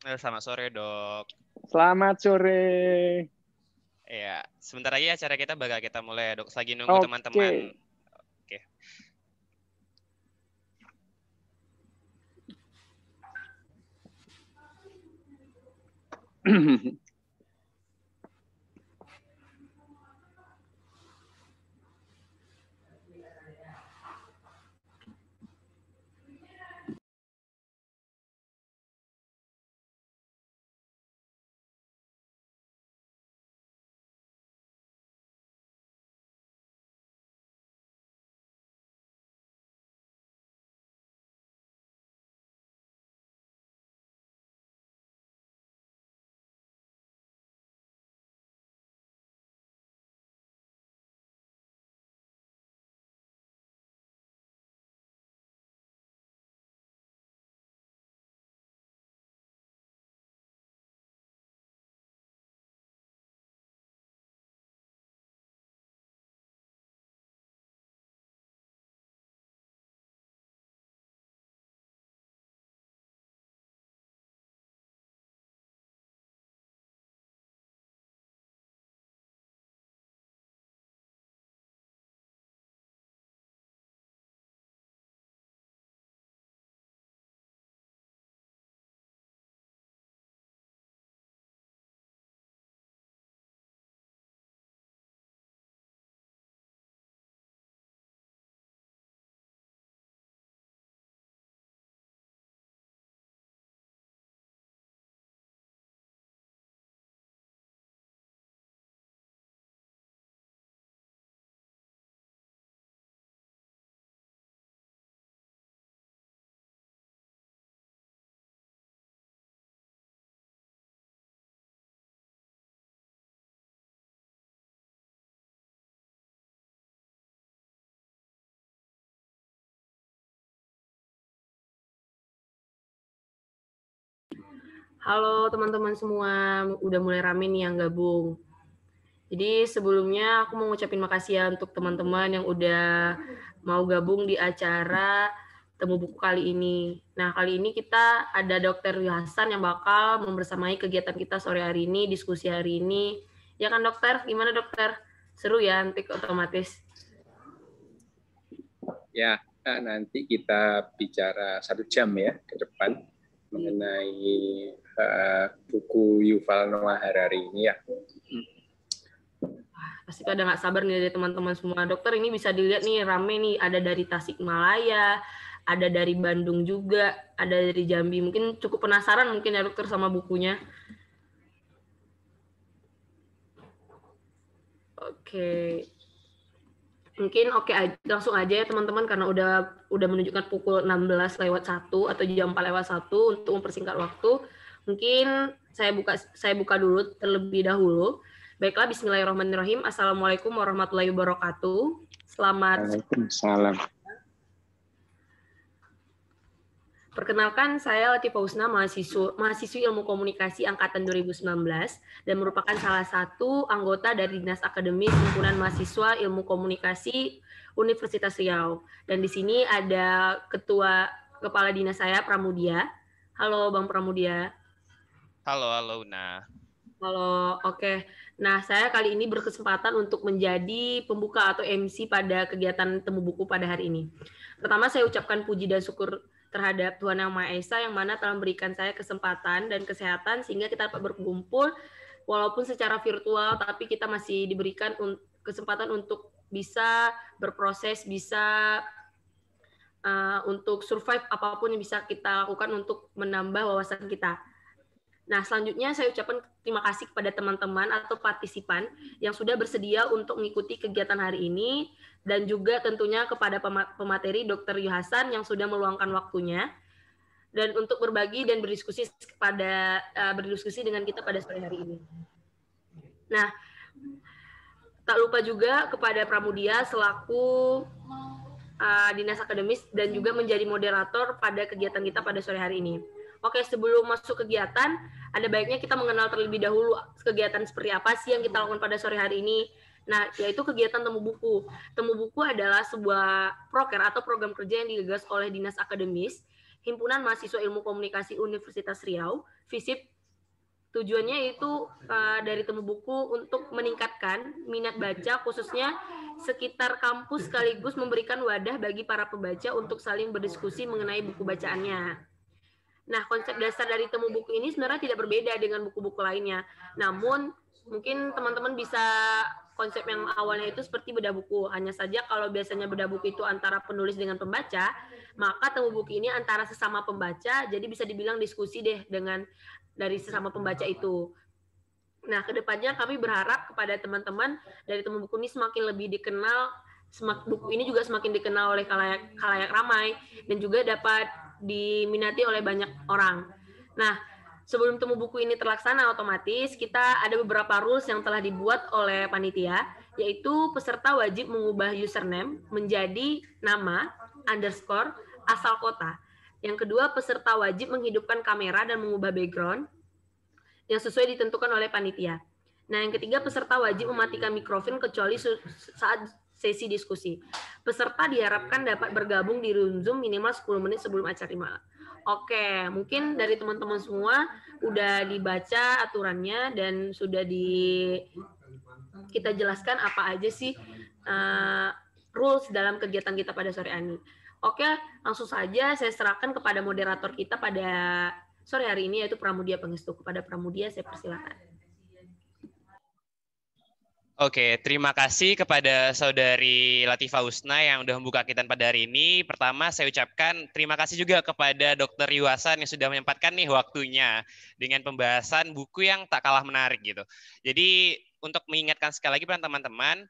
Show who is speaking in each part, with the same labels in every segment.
Speaker 1: Selamat sore, Dok.
Speaker 2: Selamat sore.
Speaker 1: Ya, sebentar lagi acara kita bakal kita mulai, Dok. Lagi nunggu
Speaker 2: Oke.
Speaker 1: teman-teman. Oke.
Speaker 3: Halo teman-teman semua, udah mulai rame nih yang gabung. Jadi sebelumnya aku mau ngucapin makasih ya untuk teman-teman yang udah mau gabung di acara Temu Buku kali ini. Nah, kali ini kita ada Dr. Hasan yang bakal membersamai kegiatan kita sore hari ini, diskusi hari ini. Ya kan dokter? Gimana dokter? Seru ya nanti otomatis?
Speaker 4: Ya, nanti kita bicara 1 jam ya ke depan mengenai buku Yuval Noah Harari ini ya.
Speaker 3: Pasti pada nggak sabar nih dari teman-teman semua. Dokter, ini bisa dilihat nih rame nih, ada dari Tasikmalaya, ada dari Bandung juga, ada dari Jambi. Mungkin cukup penasaran mungkin ya dokter sama bukunya. Oke. Mungkin langsung aja ya teman-teman karena udah menunjukkan pukul 16:01 atau jam 4:01 untuk mempersingkat waktu. Mungkin saya buka dulu terlebih dahulu. Baiklah, bismillahirrahmanirrahim. Assalamualaikum warahmatullahi wabarakatuh. Selamat.
Speaker 4: Waalaikumsalam.
Speaker 3: Perkenalkan, saya Latifah Husna, mahasiswi Ilmu Komunikasi Angkatan 2019 dan merupakan salah satu anggota dari Dinas Akademis Himpunan Mahasiswa Ilmu Komunikasi Universitas Riau. Dan di sini ada Kepala Dinas saya, Pramudia. Halo Bang Pramudia.
Speaker 1: Halo, Una.
Speaker 3: Halo, oke. Nah, saya kali ini berkesempatan untuk menjadi pembuka atau MC pada kegiatan Temu Buku pada hari ini. Pertama, saya ucapkan puji dan syukur terhadap Tuhan Yang Maha Esa yang mana telah memberikan saya kesempatan dan kesehatan sehingga kita dapat berkumpul walaupun secara virtual, tapi kita masih diberikan kesempatan untuk bisa berproses, bisa untuk survive apapun yang bisa kita lakukan untuk menambah wawasan kita. Nah, selanjutnya saya ucapkan terima kasih kepada teman-teman atau partisipan yang sudah bersedia untuk mengikuti kegiatan hari ini dan juga tentunya kepada pemateri Dr. Hasan yang sudah meluangkan waktunya dan untuk berbagi dan berdiskusi dengan kita pada sore hari ini. Nah, tak lupa juga kepada Pramudia selaku Dinas Akademis dan juga menjadi moderator pada kegiatan kita pada sore hari ini. Oke, sebelum masuk kegiatan, ada baiknya kita mengenal terlebih dahulu kegiatan seperti apa sih yang kita lakukan pada sore hari ini. Nah, yaitu kegiatan Temu Buku. Temu Buku adalah sebuah proker atau program kerja yang digagas oleh Dinas Akademis Himpunan Mahasiswa Ilmu Komunikasi Universitas Riau, FISIP. Tujuannya itu dari Temu Buku untuk meningkatkan minat baca khususnya sekitar kampus sekaligus memberikan wadah bagi para pembaca untuk saling berdiskusi mengenai buku bacaannya. Nah, konsep dasar dari Temu Buku ini sebenarnya tidak berbeda dengan buku-buku lainnya. Namun, mungkin teman-teman bisa konsep yang awalnya itu seperti bedah buku. Hanya saja kalau biasanya bedah buku itu antara penulis dengan pembaca, maka Temu Buku ini antara sesama pembaca, jadi bisa dibilang diskusi deh dengan dari sesama pembaca itu. Nah, kedepannya kami berharap kepada teman-teman dari Temu Buku ini semakin lebih dikenal, buku ini juga semakin dikenal oleh khalayak ramai, dan juga dapat diminati oleh banyak orang. Nah, sebelum Temu Buku ini terlaksana otomatis, kita ada beberapa rules yang telah dibuat oleh panitia, yaitu peserta wajib mengubah username menjadi nama, underscore, asal kota. Yang kedua, peserta wajib menghidupkan kamera dan mengubah background yang sesuai ditentukan oleh panitia. Nah, yang ketiga, peserta wajib mematikan mikrofon kecuali saat sesi diskusi. Peserta diharapkan dapat bergabung di room Zoom minimal 10 menit sebelum acara dimulai. Oke, mungkin dari teman-teman semua udah dibaca aturannya dan sudah kita jelaskan apa aja sih rules dalam kegiatan kita pada sore ini. Oke, langsung saja saya serahkan kepada moderator kita pada sore hari ini, yaitu Pramudia Pangestu. Kepada Pramudia, saya persilakan.
Speaker 1: Oke, terima kasih kepada Saudari Latifah Husna yang sudah membuka kita pada hari ini. Pertama, saya ucapkan terima kasih juga kepada Dr. Yuwasan yang sudah menyempatkan nih waktunya dengan pembahasan buku yang tak kalah menarik gitu. Jadi, untuk mengingatkan sekali lagi pada teman-teman,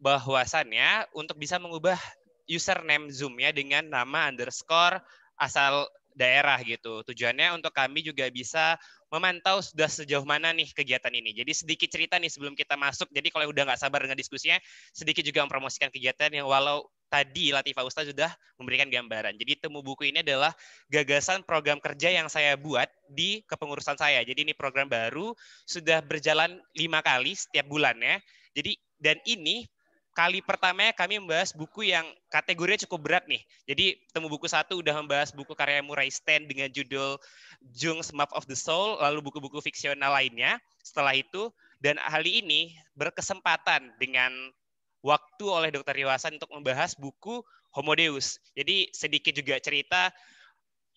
Speaker 1: bahwasannya untuk bisa mengubah username Zoom-nya dengan nama underscore asal daerah gitu. Tujuannya untuk kami juga bisa memantau sudah sejauh mana nih kegiatan ini. Jadi sedikit cerita nih sebelum kita masuk. Jadi kalau udah nggak sabar dengan diskusinya, sedikit juga mempromosikan kegiatan yang walau tadi Latifah Ustaz sudah memberikan gambaran. Jadi Temu Buku ini adalah gagasan program kerja yang saya buat di kepengurusan saya. Jadi ini program baru, sudah berjalan 5 kali setiap bulannya. Jadi dan ini kali pertamanya kami membahas buku yang kategorinya cukup berat nih. Jadi Temu Buku 1 udah membahas buku karya Murray Steen dengan judul Jung's Map of the Soul, lalu buku-buku fiksional lainnya. Setelah itu, dan kali ini berkesempatan dengan waktu oleh Dr. Yuwasan untuk membahas buku Homo Deus. Jadi sedikit juga cerita,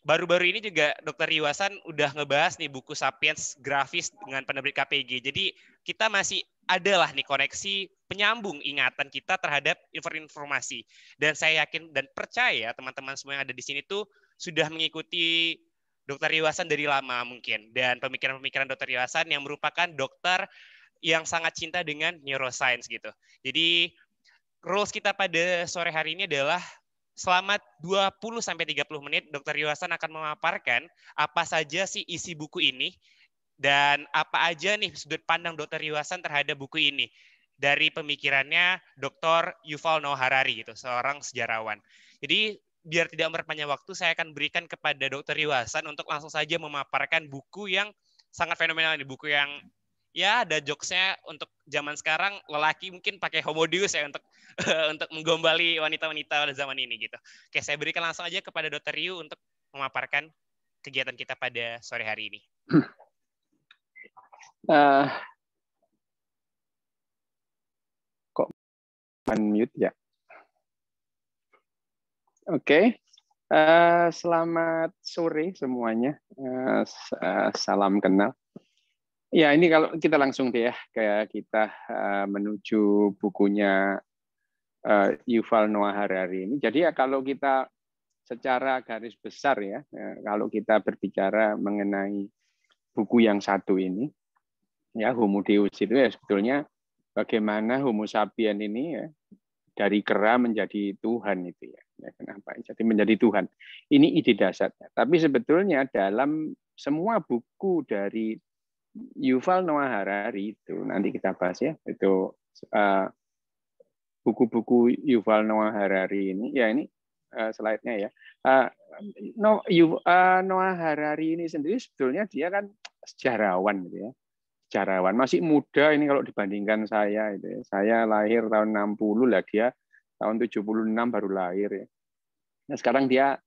Speaker 1: baru-baru ini juga Dr. Yuwasan udah ngebahas nih buku Sapiens grafis dengan penerbit KPG. Jadi kita masih adalah nih koneksi penyambung ingatan kita terhadap informasi. Dan saya yakin dan percaya teman-teman semua yang ada di sini tuh sudah mengikuti Dr. Yuwasan dari lama mungkin. Dan pemikiran-pemikiran Dr. Yuwasan yang merupakan dokter yang sangat cinta dengan neuroscience gitu. Jadi rules kita pada sore hari ini adalah selama 20-30 menit Dr. Yuwasan akan memaparkan apa saja sih isi buku ini dan apa aja nih sudut pandang Dr. Yuwasan terhadap buku ini dari pemikirannya Dr. Yuval Noah Harari gitu, seorang sejarawan. Jadi biar tidak memperpanjang waktu, saya akan berikan kepada Dr. Yuwasan untuk langsung saja memaparkan buku yang sangat fenomenal ini, buku yang ya ada jokesnya untuk zaman sekarang lelaki mungkin pakai Homo Deus ya untuk menggombali wanita-wanita pada zaman ini gitu. Oke, saya berikan langsung aja kepada Dr. Yu untuk memaparkan kegiatan kita pada sore hari ini.
Speaker 4: Kok unmute ya? Oke. Selamat sore semuanya. Salam kenal. Ya, ini kalau kita langsung deh ya, kayak kita menuju bukunya Yuval Noah Harari ini. Jadi ya kalau kita secara garis besar ya, kalau kita berbicara mengenai buku yang satu ini, ya Homo Deus itu ya sebetulnya bagaimana Homo sapien ini ya dari kera menjadi Tuhan itu ya. Kenapa? Jadi menjadi Tuhan. Ini ide dasarnya. Tapi sebetulnya dalam semua buku dari Yuval Noah Harari itu nanti kita bahas ya, itu buku-buku Yuval Noah Harari ini ya ini slide-nya ya. Noah Harari ini sendiri sebetulnya dia kan sejarawan gitu ya. Sejarawan masih muda ini kalau dibandingkan saya itu ya. Saya lahir tahun 60 lah, dia tahun 76 baru lahir ya. Nah, sekarang dia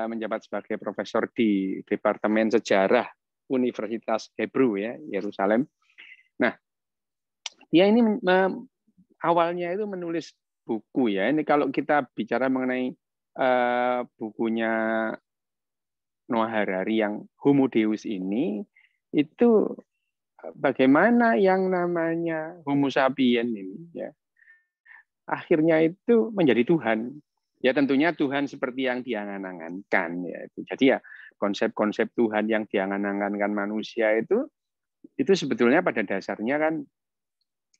Speaker 4: menjabat sebagai profesor di Departemen Sejarah Universitas Hebrew ya, Yerusalem. Nah, dia ini awalnya itu menulis buku ya. Ini kalau kita bicara mengenai bukunya Noah Harari yang Homo Deus ini, itu bagaimana yang namanya Homo sapien ini ya, akhirnya itu menjadi Tuhan. Ya tentunya Tuhan seperti yang diangan-angankan ya. Jadi ya konsep-konsep Tuhan yang diangan-angankan manusia itu sebetulnya pada dasarnya kan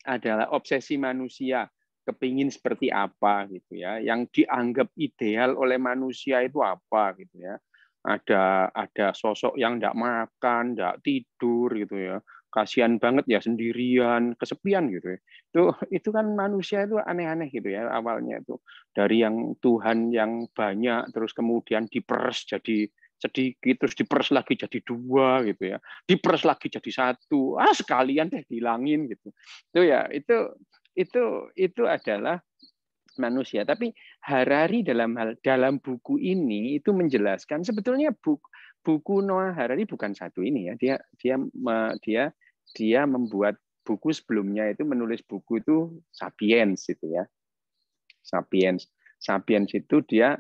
Speaker 4: adalah obsesi manusia, kepingin seperti apa gitu ya, yang dianggap ideal oleh manusia itu apa gitu ya. Ada sosok yang enggak makan, enggak tidur gitu ya. Kasihan banget ya sendirian, kesepian gitu ya. Itu kan manusia itu aneh-aneh gitu ya awalnya itu. Dari yang Tuhan yang banyak terus kemudian diperes jadi sedikit, terus diperes lagi jadi 2 gitu ya. Diperes lagi jadi 1. Sekalian deh dihilangin gitu. Itu adalah manusia. Tapi Harari dalam buku ini itu menjelaskan sebetulnya buku Noah Harari bukan satu ini ya. Dia membuat buku sebelumnya itu menulis buku itu Sapiens itu ya. Sapiens itu dia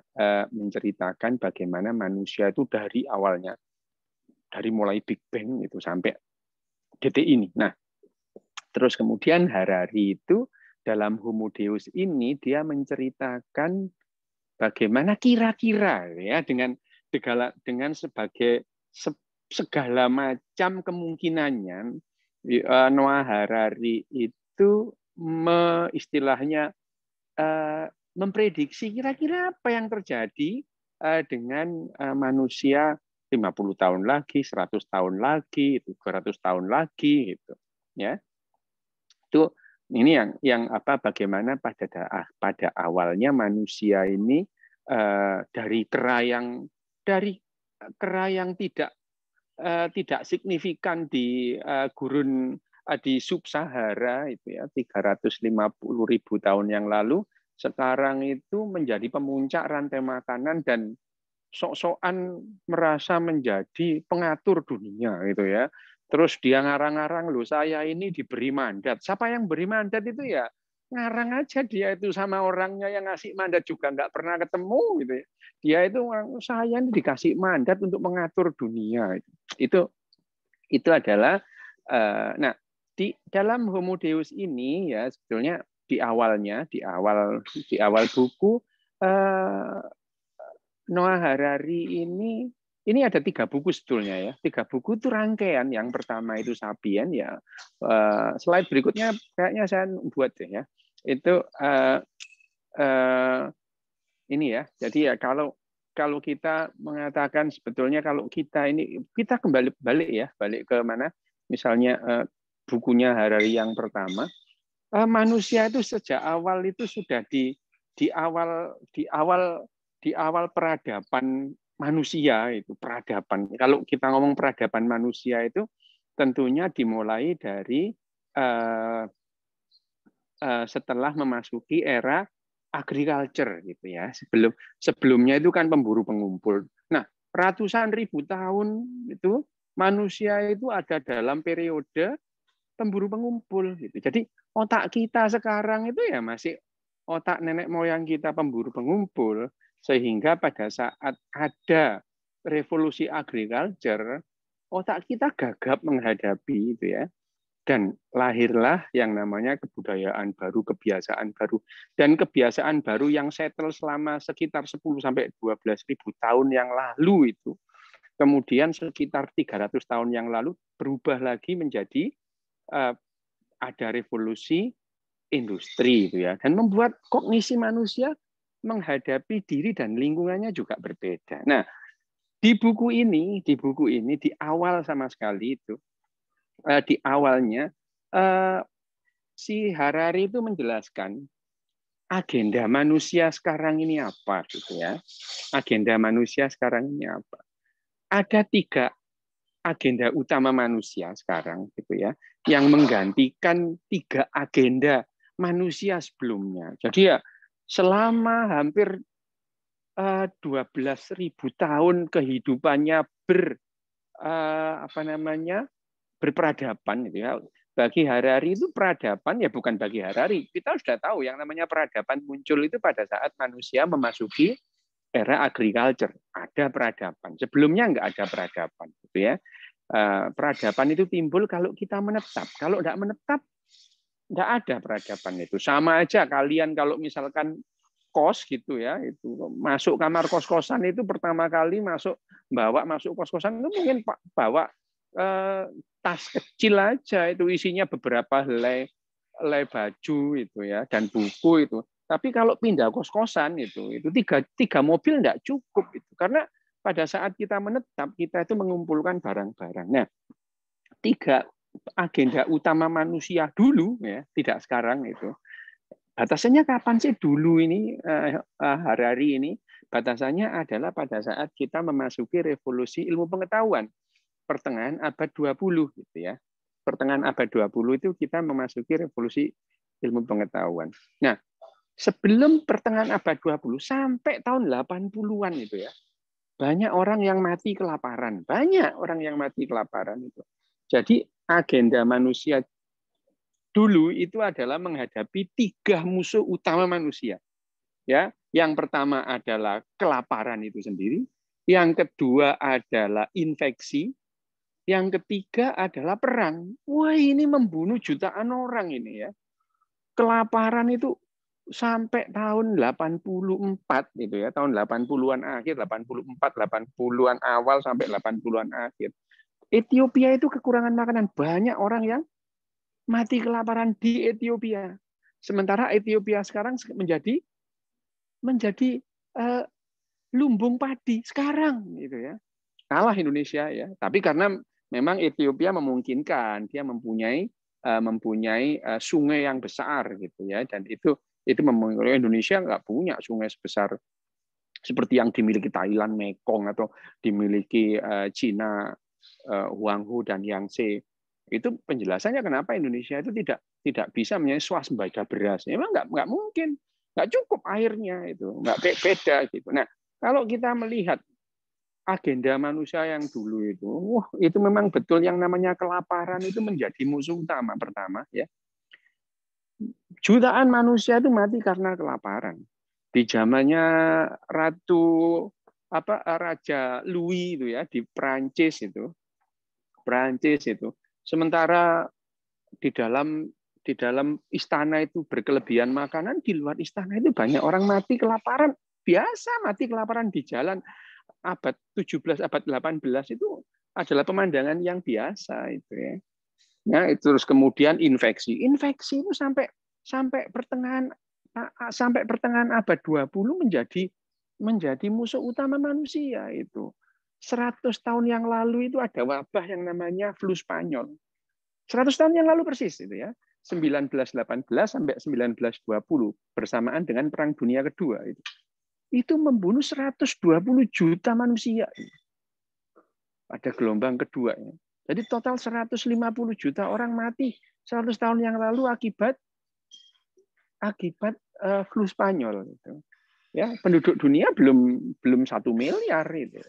Speaker 4: menceritakan bagaimana manusia itu dari awalnya, dari mulai Big Bang itu sampai detik ini. Nah, terus kemudian Harari itu dalam Homo Deus ini dia menceritakan bagaimana kira-kira ya dengan sebagai segala macam kemungkinannya Noah Harari itu istilahnya memprediksi kira-kira apa yang terjadi dengan manusia 50 tahun lagi, 100 tahun lagi, 200 tahun lagi gitu. Ya. Itu ini yang bagaimana pada awalnya manusia ini dari kera yang tidak signifikan di gurun di sub-Sahara itu ya 350.000 tahun yang lalu, sekarang itu menjadi pemuncak rantai makanan dan sok-sokan merasa menjadi pengatur dunia gitu ya. Terus dia ngarang-ngarang, loh saya ini diberi mandat. Siapa yang beri mandat itu ya ngarang aja dia itu, sama orangnya yang ngasih mandat juga nggak pernah ketemu gitu ya. Dia itu saya ini dikasih mandat untuk mengatur dunia. Itu adalah nah di dalam Homo Deus ini ya sebetulnya di awal buku Noah Harari ini ada 3 buku sebetulnya ya. 3 buku itu rangkaian. Yang pertama itu Sapien ya. Slide berikutnya kayaknya saya buat deh ya. Itu ini ya. Jadi ya kalau kita mengatakan sebetulnya kalau kita kembali balik ke mana? Misalnya bukunya Harari yang pertama, manusia itu sejak awal itu sudah di awal peradaban manusia itu peradaban. Kalau kita ngomong peradaban manusia itu tentunya dimulai dari setelah memasuki era agriculture gitu ya. Sebelumnya itu kan pemburu pengumpul. Nah, ratusan ribu tahun itu manusia itu ada dalam periode pemburu pengumpul gitu. Jadi otak kita sekarang itu ya masih otak nenek moyang kita pemburu pengumpul, sehingga pada saat ada revolusi agriculture, otak kita gagap menghadapi itu ya. Dan lahirlah yang namanya kebudayaan baru, kebiasaan baru. Dan kebiasaan baru yang settle selama sekitar 10 sampai 12.000 tahun yang lalu itu. Kemudian sekitar 300 tahun yang lalu berubah lagi menjadi ada revolusi industri itu ya, dan membuat kognisi manusia menghadapi diri dan lingkungannya juga berbeda. Nah, di buku ini di awal sama sekali itu di awalnya si Harari itu menjelaskan agenda manusia sekarang ini apa gitu ya. Agenda manusia sekarang ini apa? Ada 3 agenda utama manusia sekarang gitu ya, yang menggantikan 3 agenda manusia sebelumnya. Jadi ya selama hampir 12.000 tahun kehidupannya berperadaban gitu ya. Bagi Harari itu peradaban ya bukan bagi Harari. Kita sudah tahu yang namanya peradaban muncul itu pada saat manusia memasuki era agriculture. Ada peradaban. Sebelumnya nggak ada peradaban gitu ya. Peradaban itu timbul kalau kita menetap. Kalau nggak menetap, nggak ada peradaban itu. Sama aja kalian kalau misalkan kos gitu ya, itu masuk kamar kos-kosan itu pertama kali masuk kos-kosan itu mungkin bawa tas kecil aja, itu isinya beberapa helai baju itu ya dan buku itu. Tapi kalau pindah kos-kosan itu tiga mobil nggak cukup itu, karena pada saat kita menetap kita itu mengumpulkan barang-barang. Nah, 3 agenda utama manusia dulu ya, tidak sekarang itu. Batasannya kapan sih dulu ini, Harari ini? Batasannya adalah pada saat kita memasuki revolusi ilmu pengetahuan. Pertengahan abad 20 gitu ya. Pertengahan abad 20 itu kita memasuki revolusi ilmu pengetahuan. Nah, sebelum pertengahan abad 20 sampai tahun 80-an itu ya. Banyak orang yang mati kelaparan. Banyak orang yang mati kelaparan itu. Jadi agenda manusia dulu itu adalah menghadapi 3 musuh utama manusia. Ya, yang pertama adalah kelaparan itu sendiri, yang kedua adalah infeksi, yang ketiga adalah perang. Wah, ini membunuh jutaan orang ini ya. Kelaparan itu sampai tahun 84 gitu ya, tahun 80-an akhir, 84, 80-an awal sampai 80-an akhir. Ethiopia itu kekurangan makanan, banyak orang yang mati kelaparan di Ethiopia. Sementara Ethiopia sekarang menjadi lumbung padi sekarang gitu ya. Kalah Indonesia ya. Tapi karena memang Ethiopia memungkinkan, dia mempunyai sungai yang besar gitu ya, dan itu memungkinkan. Indonesia nggak punya sungai sebesar seperti yang dimiliki Thailand, Mekong, atau dimiliki Cina, Huanghu dan Yangtze. Itu penjelasannya kenapa Indonesia itu tidak bisa menjadi swasembada beras. Memang nggak mungkin, nggak cukup airnya itu, nggak beda gitu. Nah, kalau kita melihat agenda manusia yang dulu itu memang betul yang namanya kelaparan itu menjadi musuh utama pertama ya. Jutaan manusia itu mati karena kelaparan. Di zamannya Raja Louis itu ya di Prancis itu. Sementara di dalam istana itu berkelebihan makanan, di luar istana itu banyak orang mati kelaparan. Biasa mati kelaparan di jalan. Abad 17, abad 18 itu adalah pemandangan yang biasa itu ya. Nah, itu terus kemudian infeksi. Infeksi itu sampai pertengahan abad 20 menjadi musuh utama manusia itu. 100 tahun yang lalu itu ada wabah yang namanya flu Spanyol. 100 tahun yang lalu persis itu ya. 1918 sampai 1920 bersamaan dengan Perang Dunia Kedua itu. Itu membunuh 120 juta manusia pada gelombang kedua. Jadi total 150 juta orang mati 100 tahun yang lalu akibat flu Spanyol itu. Ya, penduduk dunia belum 1 miliar itu.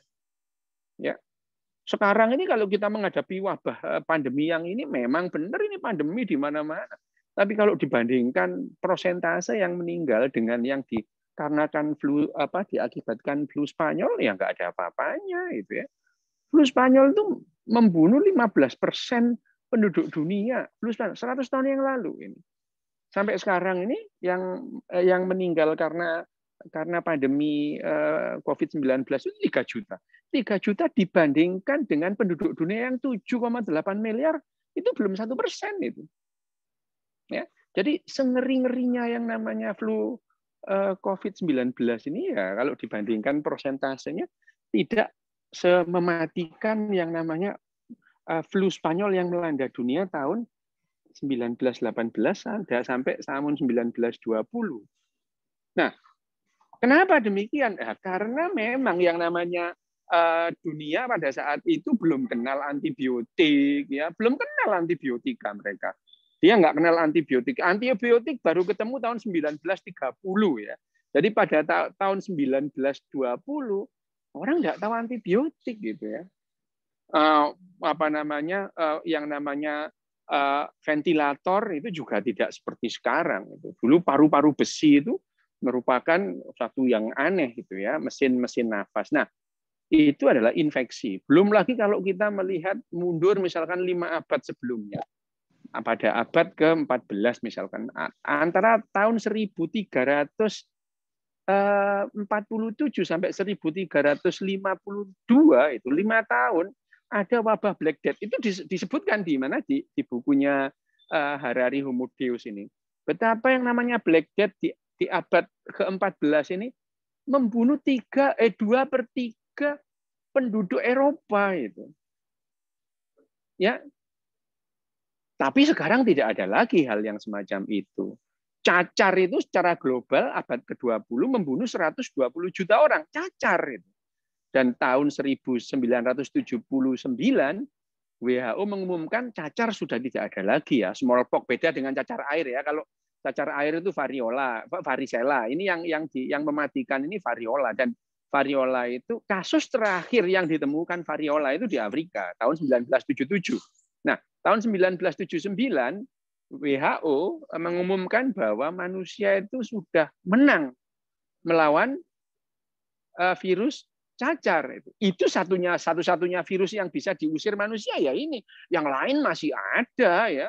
Speaker 4: Ya. Sekarang ini kalau kita menghadapi wabah pandemi yang ini memang benar ini pandemi di mana-mana. Tapi kalau dibandingkan persentase yang meninggal dengan yang dikarenakan diakibatkan flu Spanyol ya nggak ada apa-apanya itu ya. Flu Spanyol itu membunuh 15% penduduk dunia. Flu Spanyol 100 tahun yang lalu ini. Sampai sekarang ini yang meninggal karena pandemi COVID-19 itu 3 juta. 3 juta dibandingkan dengan penduduk dunia yang 7,8 miliar, itu belum 1% itu. Ya. Jadi sengeri-ngerinya yang namanya flu COVID-19 ini ya kalau dibandingkan persentasenya tidak semematikan yang namanya flu Spanyol yang melanda dunia tahun 1918 sampai tahun 1920. Nah, kenapa demikian? Karena memang yang namanya dunia pada saat itu belum kenal antibiotik, ya, belum kenal antibiotika mereka. Dia nggak kenal antibiotik. Antibiotik baru ketemu tahun 1930 ya. Jadi pada tahun 1920 orang nggak tahu antibiotik gitu ya. Yang namanya ventilator itu juga tidak seperti sekarang. Dulu paru-paru besi itu merupakan satu yang aneh gitu ya, mesin nafas. Nah, itu adalah infeksi. Belum lagi kalau kita melihat mundur misalkan 5 abad sebelumnya. Pada abad ke-14 misalkan, antara tahun 1347 sampai 1352 itu 5 tahun ada wabah Black Death. Itu disebutkan di mana di bukunya Harari Homo Deus ini. Betapa yang namanya Black Death di abad ke-14 ini membunuh 2/3 penduduk Eropa itu. Ya. Tapi sekarang tidak ada lagi hal yang semacam itu. Cacar itu secara global abad ke-20 membunuh 120 juta orang. Cacar itu. Dan tahun 1979 WHO mengumumkan cacar sudah tidak ada lagi ya. Smallpox beda dengan cacar air ya. Kalau cacar air itu varicella. Ini yang mematikan ini variola, dan variola itu kasus terakhir yang ditemukan variola itu di Afrika tahun 1977. Nah, tahun 1979 WHO mengumumkan bahwa manusia itu sudah menang melawan virus cacar. Itu satu-satunya virus yang bisa diusir manusia ya ini. Yang lain masih ada ya.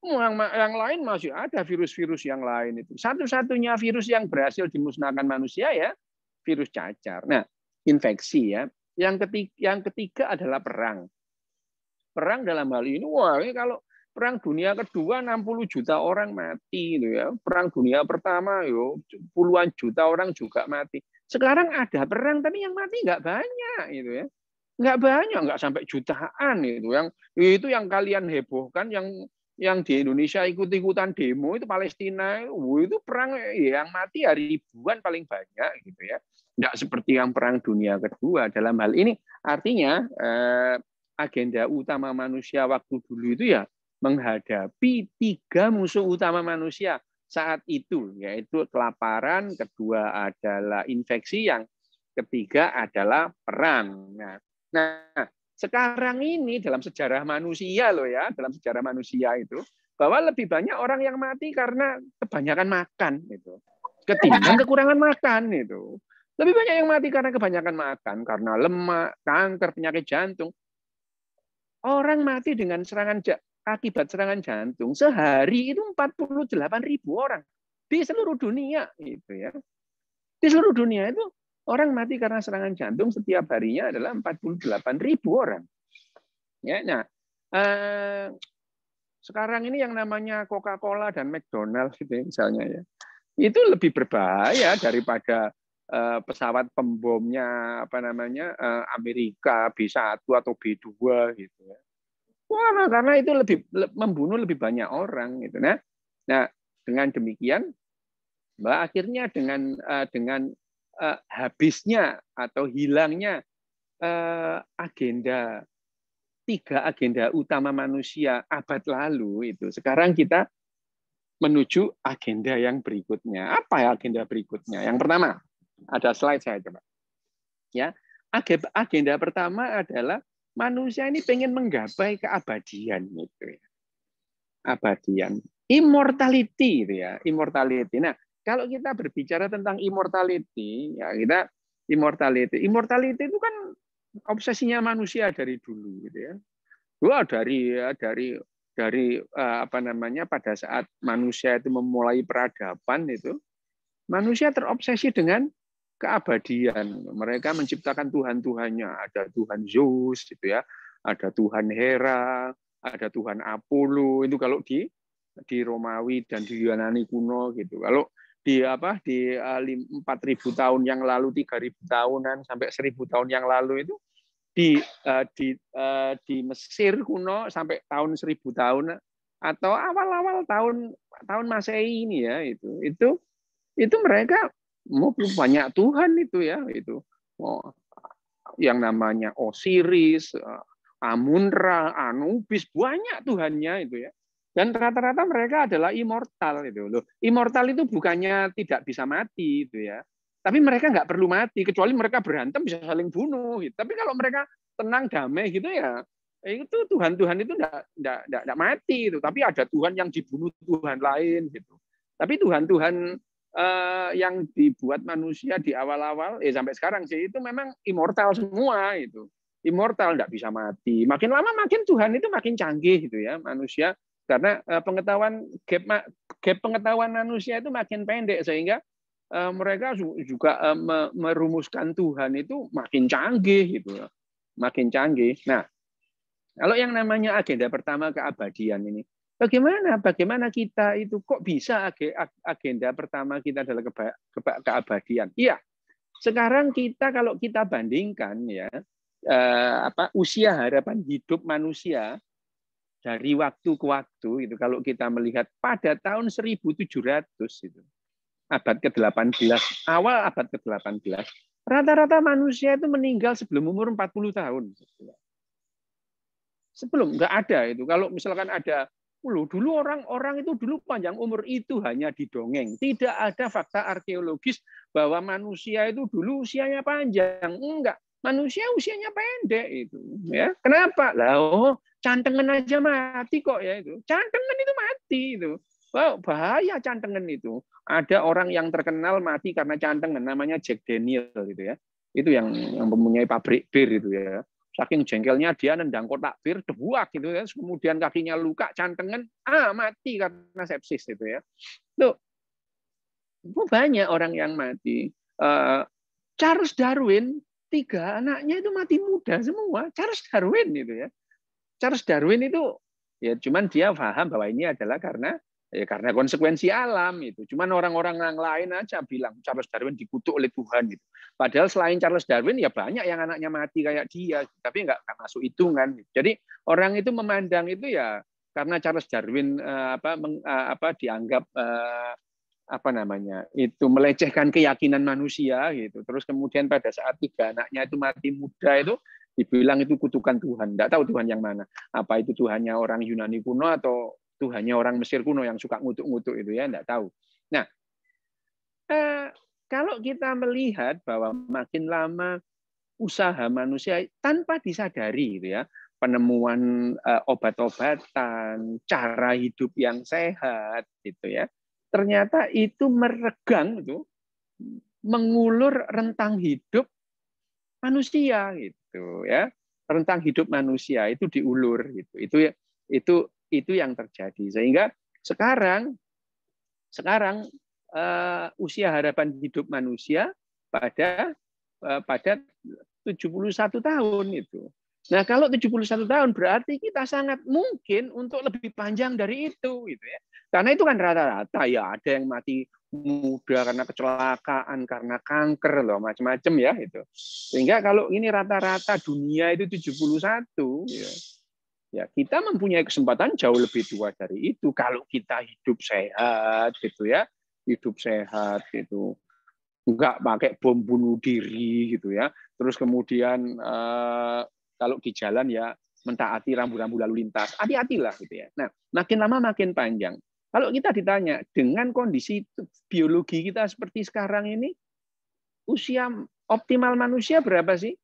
Speaker 4: Yang lain masih ada virus-virus yang lain itu. Satu-satunya virus yang berhasil dimusnahkan manusia ya virus cacar. Nah, infeksi ya. Yang ketiga adalah perang. Perang dalam hal ini, ini kalau Perang Dunia Kedua 60 juta orang mati gitu ya. Perang Dunia Pertama puluhan juta orang juga mati. Sekarang ada perang tapi yang mati nggak banyak gitu ya. Nggak banyak, nggak sampai jutaan itu. Itu yang kalian hebohkan, yang di Indonesia ikut-ikutan demo itu Palestina, itu perang yang mati ribuan paling banyak gitu ya. Nggak seperti yang Perang Dunia Kedua. Dalam hal ini artinya agenda utama manusia waktu dulu itu ya menghadapi 3 musuh utama manusia saat itu, yaitu kelaparan, kedua adalah infeksi, yang ketiga adalah perang. Nah, sekarang ini dalam sejarah manusia dalam sejarah manusia itu bahwa lebih banyak orang yang mati karena kebanyakan makan itu, ketimbang kekurangan makan itu. Lebih banyak yang mati karena kebanyakan makan, karena lemak, kanker, penyakit jantung. Orang mati dengan akibat serangan jantung sehari itu 48.000 orang di seluruh dunia itu ya. Di seluruh dunia itu orang mati karena serangan jantung setiap harinya adalah 48.000 orang. Ya, nah sekarang ini yang namanya Coca-Cola dan McDonald's gitu ya, misalnya ya, itu lebih berbahaya daripada pesawat pembomnya Amerika B1 atau B2 gitu ya. Wah, karena itu membunuh lebih banyak orang gitu. Nah, dengan demikian akhirnya dengan habisnya atau hilangnya 3 agenda utama manusia abad lalu itu, sekarang kita menuju agenda yang berikutnya. Apa ya agenda berikutnya? Yang pertama, ada slide saya coba. Ya, agenda pertama adalah manusia ini pengen menggapai keabadian gitu ya. Abadian, immortality itu ya, immortality. Nah, kalau kita berbicara tentang immortality, ya kita immortality itu kan obsesinya manusia dari dulu gitu ya. Dari pada saat manusia itu memulai peradaban itu, manusia terobsesi dengan keabadian. Mereka menciptakan Tuhan-Tuhannya. Ada Tuhan Zeus gitu ya, ada Tuhan Hera, ada Tuhan Apollo. Itu kalau di Romawi dan di Yunani kuno gitu. Kalau di 4.000 tahun yang lalu, 3.000 tahunan sampai 1.000 tahun yang lalu itu di Mesir kuno sampai tahun 1.000 tahun atau awal-awal tahun Masehi ini ya, itu mereka mau banyak Tuhan itu ya, itu yang namanya Osiris, Amun-Ra, Anubis, banyak Tuhannya itu ya. Dan rata-rata mereka adalah immortal itu loh. Immortal itu bukannya tidak bisa mati itu ya. Tapi mereka nggak perlu mati kecuali mereka berantem bisa saling bunuh. Gitu. Tapi kalau mereka tenang damai gitu ya, itu Tuhan itu nggak mati itu. Tapi ada Tuhan yang dibunuh Tuhan lain gitu. Tapi Tuhan yang dibuat manusia di awal-awal, sampai sekarang sih itu memang immortal semua itu. Immortal nggak bisa mati. Makin lama makin Tuhan itu makin canggih gitu ya manusia. Karena pengetahuan gap pengetahuan manusia itu makin pendek sehingga mereka juga merumuskan Tuhan itu makin canggih gitu, makin canggih. Nah, kalau yang namanya agenda pertama keabadian ini, bagaimana kita itu kok bisa agenda pertama kita adalah keabadian? Iya, sekarang kalau kita bandingkan ya usia harapan hidup manusia dari waktu ke waktu itu kalau kita melihat pada tahun 1700 itu abad ke-18 awal abad ke-18 rata-rata manusia itu meninggal sebelum umur 40 tahun. Sebelum nggak ada itu. Kalau misalkan ada dulu orang-orang itu dulu panjang umur itu hanya didongeng. Tidak ada fakta arkeologis bahwa manusia itu dulu usianya panjang. Enggak. Manusia usianya pendek itu, ya. Kenapa? Lah, cantengan aja mati kok ya itu. Cantengan itu mati itu. Wow, bahaya cantengan itu. Ada orang yang terkenal mati karena cantengan, namanya Jack Daniel gitu ya. Itu yang mempunyai pabrik bir itu ya. Saking jengkelnya dia nendang kotak bir, debuak gitu ya. Kemudian kakinya luka, cantengan, mati karena sepsis itu ya. Tuh, banyak orang yang mati. Charles Darwin 3 anaknya itu mati muda semua. Charles Darwin itu ya. Charles Darwin itu ya cuman dia paham bahwa ini adalah karena konsekuensi alam itu. Cuman orang-orang yang lain aja bilang Charles Darwin dikutuk oleh Tuhan gitu. Padahal selain Charles Darwin ya banyak yang anaknya mati kayak dia, tapi nggak masuk hitungan. Jadi orang itu memandang itu ya karena Charles Darwin dianggap itu melecehkan keyakinan manusia gitu. Terus kemudian pada saat 3 anaknya itu mati muda itu dibilang itu kutukan Tuhan. Tidak tahu Tuhan yang mana. Apa itu Tuhannya orang Yunani kuno atau Tuhannya orang Mesir kuno yang suka ngutuk-ngutuk itu ya, tidak tahu. Nah, kalau kita melihat bahwa makin lama usaha manusia tanpa disadari gitu ya, penemuan obat-obatan, cara hidup yang sehat gitu ya. Ternyata itu meregang itu mengulur rentang hidup manusia gitu ya. Rentang hidup manusia itu diulur gitu. Itu yang terjadi. Sehingga sekarang usia harapan hidup manusia pada 71 tahun itu. Nah, kalau 71 tahun berarti kita sangat mungkin untuk lebih panjang dari itu gitu ya. Karena itu kan rata-rata ya ada yang mati muda karena kecelakaan, karena kanker loh, macam-macam ya itu. Sehingga kalau ini rata-rata dunia itu 71 ya kita mempunyai kesempatan jauh lebih tua dari itu kalau kita hidup sehat gitu ya. Hidup sehat gitu. Enggak pakai bom bunuh diri gitu ya. Terus kemudian kalau di jalan ya mentaati rambu-rambu lalu lintas. Hati-hatilah gitu ya. Nah, makin lama makin panjang. Kalau kita ditanya dengan kondisi biologi kita seperti sekarang ini, usia optimal manusia berapa sih?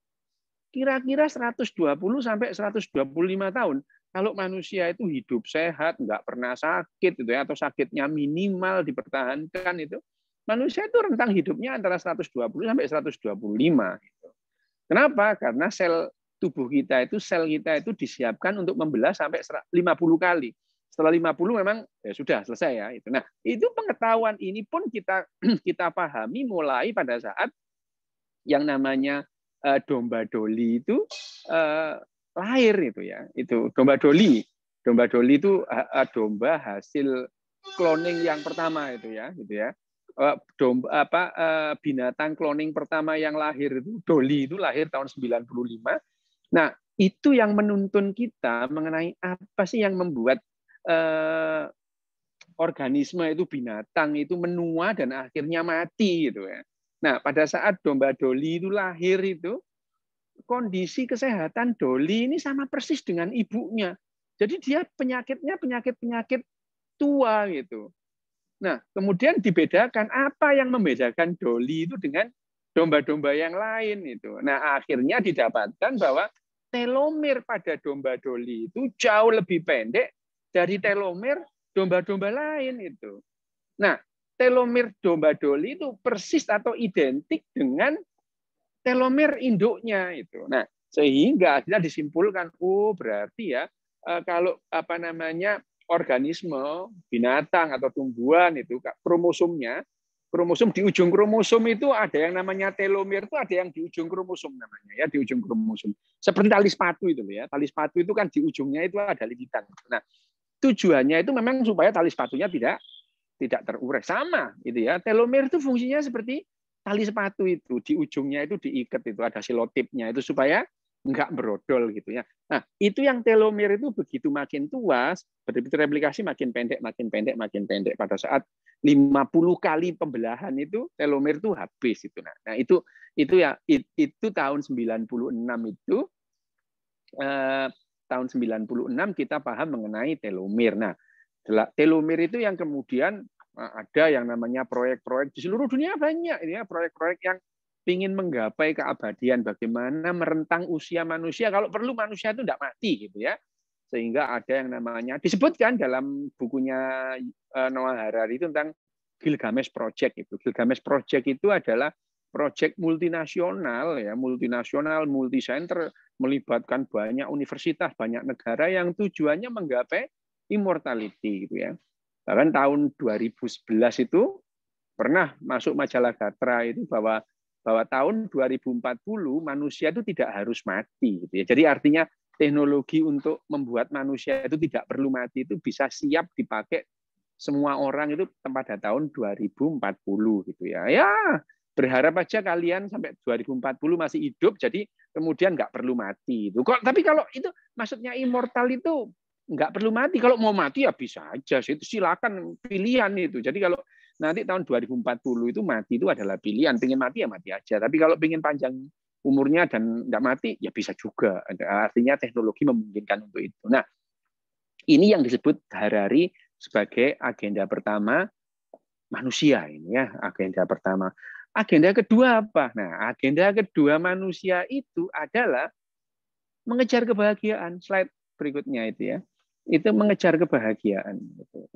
Speaker 4: Kira-kira 120 sampai 125 tahun. Kalau manusia itu hidup sehat, nggak pernah sakit gitu ya, atau sakitnya minimal dipertahankan itu, manusia itu rentang hidupnya antara 120 sampai 125 gitu. Kenapa? Karena sel tubuh kita itu, sel kita itu disiapkan untuk membelah sampai 50 kali. Setelah 50 memang ya sudah selesai ya itu. Nah, itu pengetahuan ini pun kita pahami mulai pada saat yang namanya domba Dolly itu lahir itu ya. Itu domba Dolly. Domba Dolly itu domba hasil cloning yang pertama itu ya, gitu ya. Binatang cloning pertama yang lahir itu Dolly itu lahir tahun 95. Nah, itu yang menuntun kita mengenai apa sih yang membuat organisme itu binatang itu menua dan akhirnya mati gitu ya. Nah, pada saat domba Dolly itu lahir itu kondisi kesehatan Dolly ini sama persis dengan ibunya. Jadi dia penyakitnya penyakit tua gitu. Nah, kemudian dibedakan apa yang membedakan doli itu dengan domba-domba yang lain itu. Nah, akhirnya didapatkan bahwa telomere pada domba doli itu jauh lebih pendek dari telomere domba-domba lain itu. Nah, telomere domba doli itu persis atau identik dengan telomere induknya itu. Nah, sehingga akhirnya disimpulkan, oh berarti ya kalau organisme binatang atau tumbuhan itu kromosom di ujung kromosom itu ada yang namanya telomere, itu ada yang di ujung kromosom namanya ya, di ujung kromosom. Seperti tali sepatu itu ya. Tali sepatu itu kan di ujungnya itu ada lilitan. Nah, tujuannya itu memang supaya tali sepatunya tidak terurai. Sama itu ya. Telomere itu fungsinya seperti tali sepatu itu, di ujungnya itu diikat, itu ada selotipnya itu supaya enggak berodol gitu ya. Nah, itu yang telomere itu begitu makin tua, begitu replikasi makin pendek, makin pendek, makin pendek. Pada saat 50 kali pembelahan itu telomere itu habis itu. Nah, itu tahun 96 itu tahun 96 kita paham mengenai telomere. Nah, telomere itu yang kemudian ada yang namanya proyek-proyek di seluruh dunia banyak ini ya, proyek-proyek yang ingin menggapai keabadian, bagaimana merentang usia manusia, kalau perlu manusia itu tidak mati gitu ya. Sehingga ada yang namanya disebutkan dalam bukunya Noah Harari tentang Gilgamesh Project itu. Gilgamesh Project itu adalah proyek multinasional ya, multinasional, multi-center, melibatkan banyak universitas, banyak negara yang tujuannya menggapai immortality gitu ya. Bahkan tahun 2011 itu pernah masuk majalah Gatra itu bahwa tahun 2040 manusia itu tidak harus mati gitu ya. Jadi artinya teknologi untuk membuat manusia itu tidak perlu mati itu bisa siap dipakai semua orang itu pada tahun 2040 gitu ya. Ya, berharap aja kalian sampai 2040 masih hidup jadi kemudian nggak perlu mati itu. Tapi kalau itu maksudnya immortal itu nggak perlu mati. Kalau mau mati ya bisa aja. Itu silakan, pilihan itu. Jadi kalau nanti tahun 2040 itu mati itu adalah pilihan. Pengen mati ya mati aja. Tapi kalau pengen panjang umurnya dan nggak mati ya bisa juga. Artinya teknologi memungkinkan untuk itu. Nah, ini yang disebut Harari sebagai agenda pertama manusia ini ya, agenda pertama. Agenda kedua apa? Nah, agenda kedua manusia itu adalah mengejar kebahagiaan. Slide berikutnya itu ya. Itu mengejar kebahagiaan.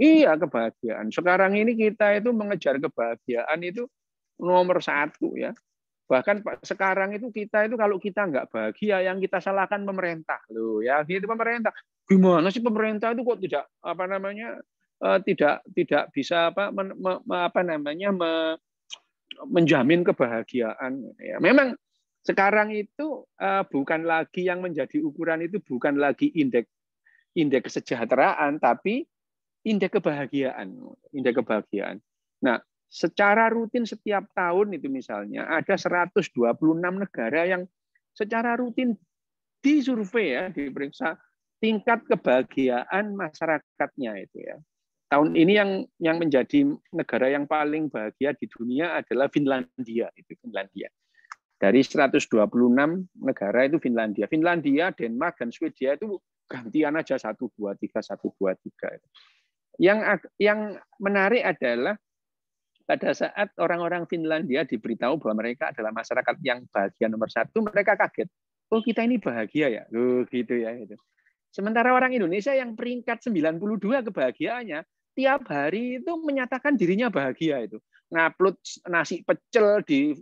Speaker 4: Iya, kebahagiaan. Sekarang ini kita itu mengejar kebahagiaan itu nomor 1 ya. Bahkan sekarang itu kita itu kalau kita nggak bahagia, yang kita salahkan pemerintah loh ya. Itu pemerintah. Gimana sih pemerintah itu kok tidak tidak bisa menjamin kebahagiaan ya. Memang sekarang itu bukan lagi yang menjadi ukuran itu bukan lagi indeks kesejahteraan, tapi indeks kebahagiaan. Nah, secara rutin setiap tahun itu misalnya ada 126 negara yang secara rutin disurvei ya, diperiksa tingkat kebahagiaan masyarakatnya itu ya. Tahun ini yang menjadi negara yang paling bahagia di dunia adalah Finlandia itu, Finlandia. Dari 126 negara itu Finlandia, Denmark dan Swedia itu gantian aja 1, 2, 3, 1, 2, 3. Yang menarik adalah pada saat orang-orang Finlandia diberitahu bahwa mereka adalah masyarakat yang bahagia nomor 1, mereka kaget. Oh, kita ini bahagia ya. Oh, gitu ya itu. Sementara orang Indonesia yang peringkat 92 kebahagiaannya tiap hari itu menyatakan dirinya bahagia itu. Ngupload nasi pecel di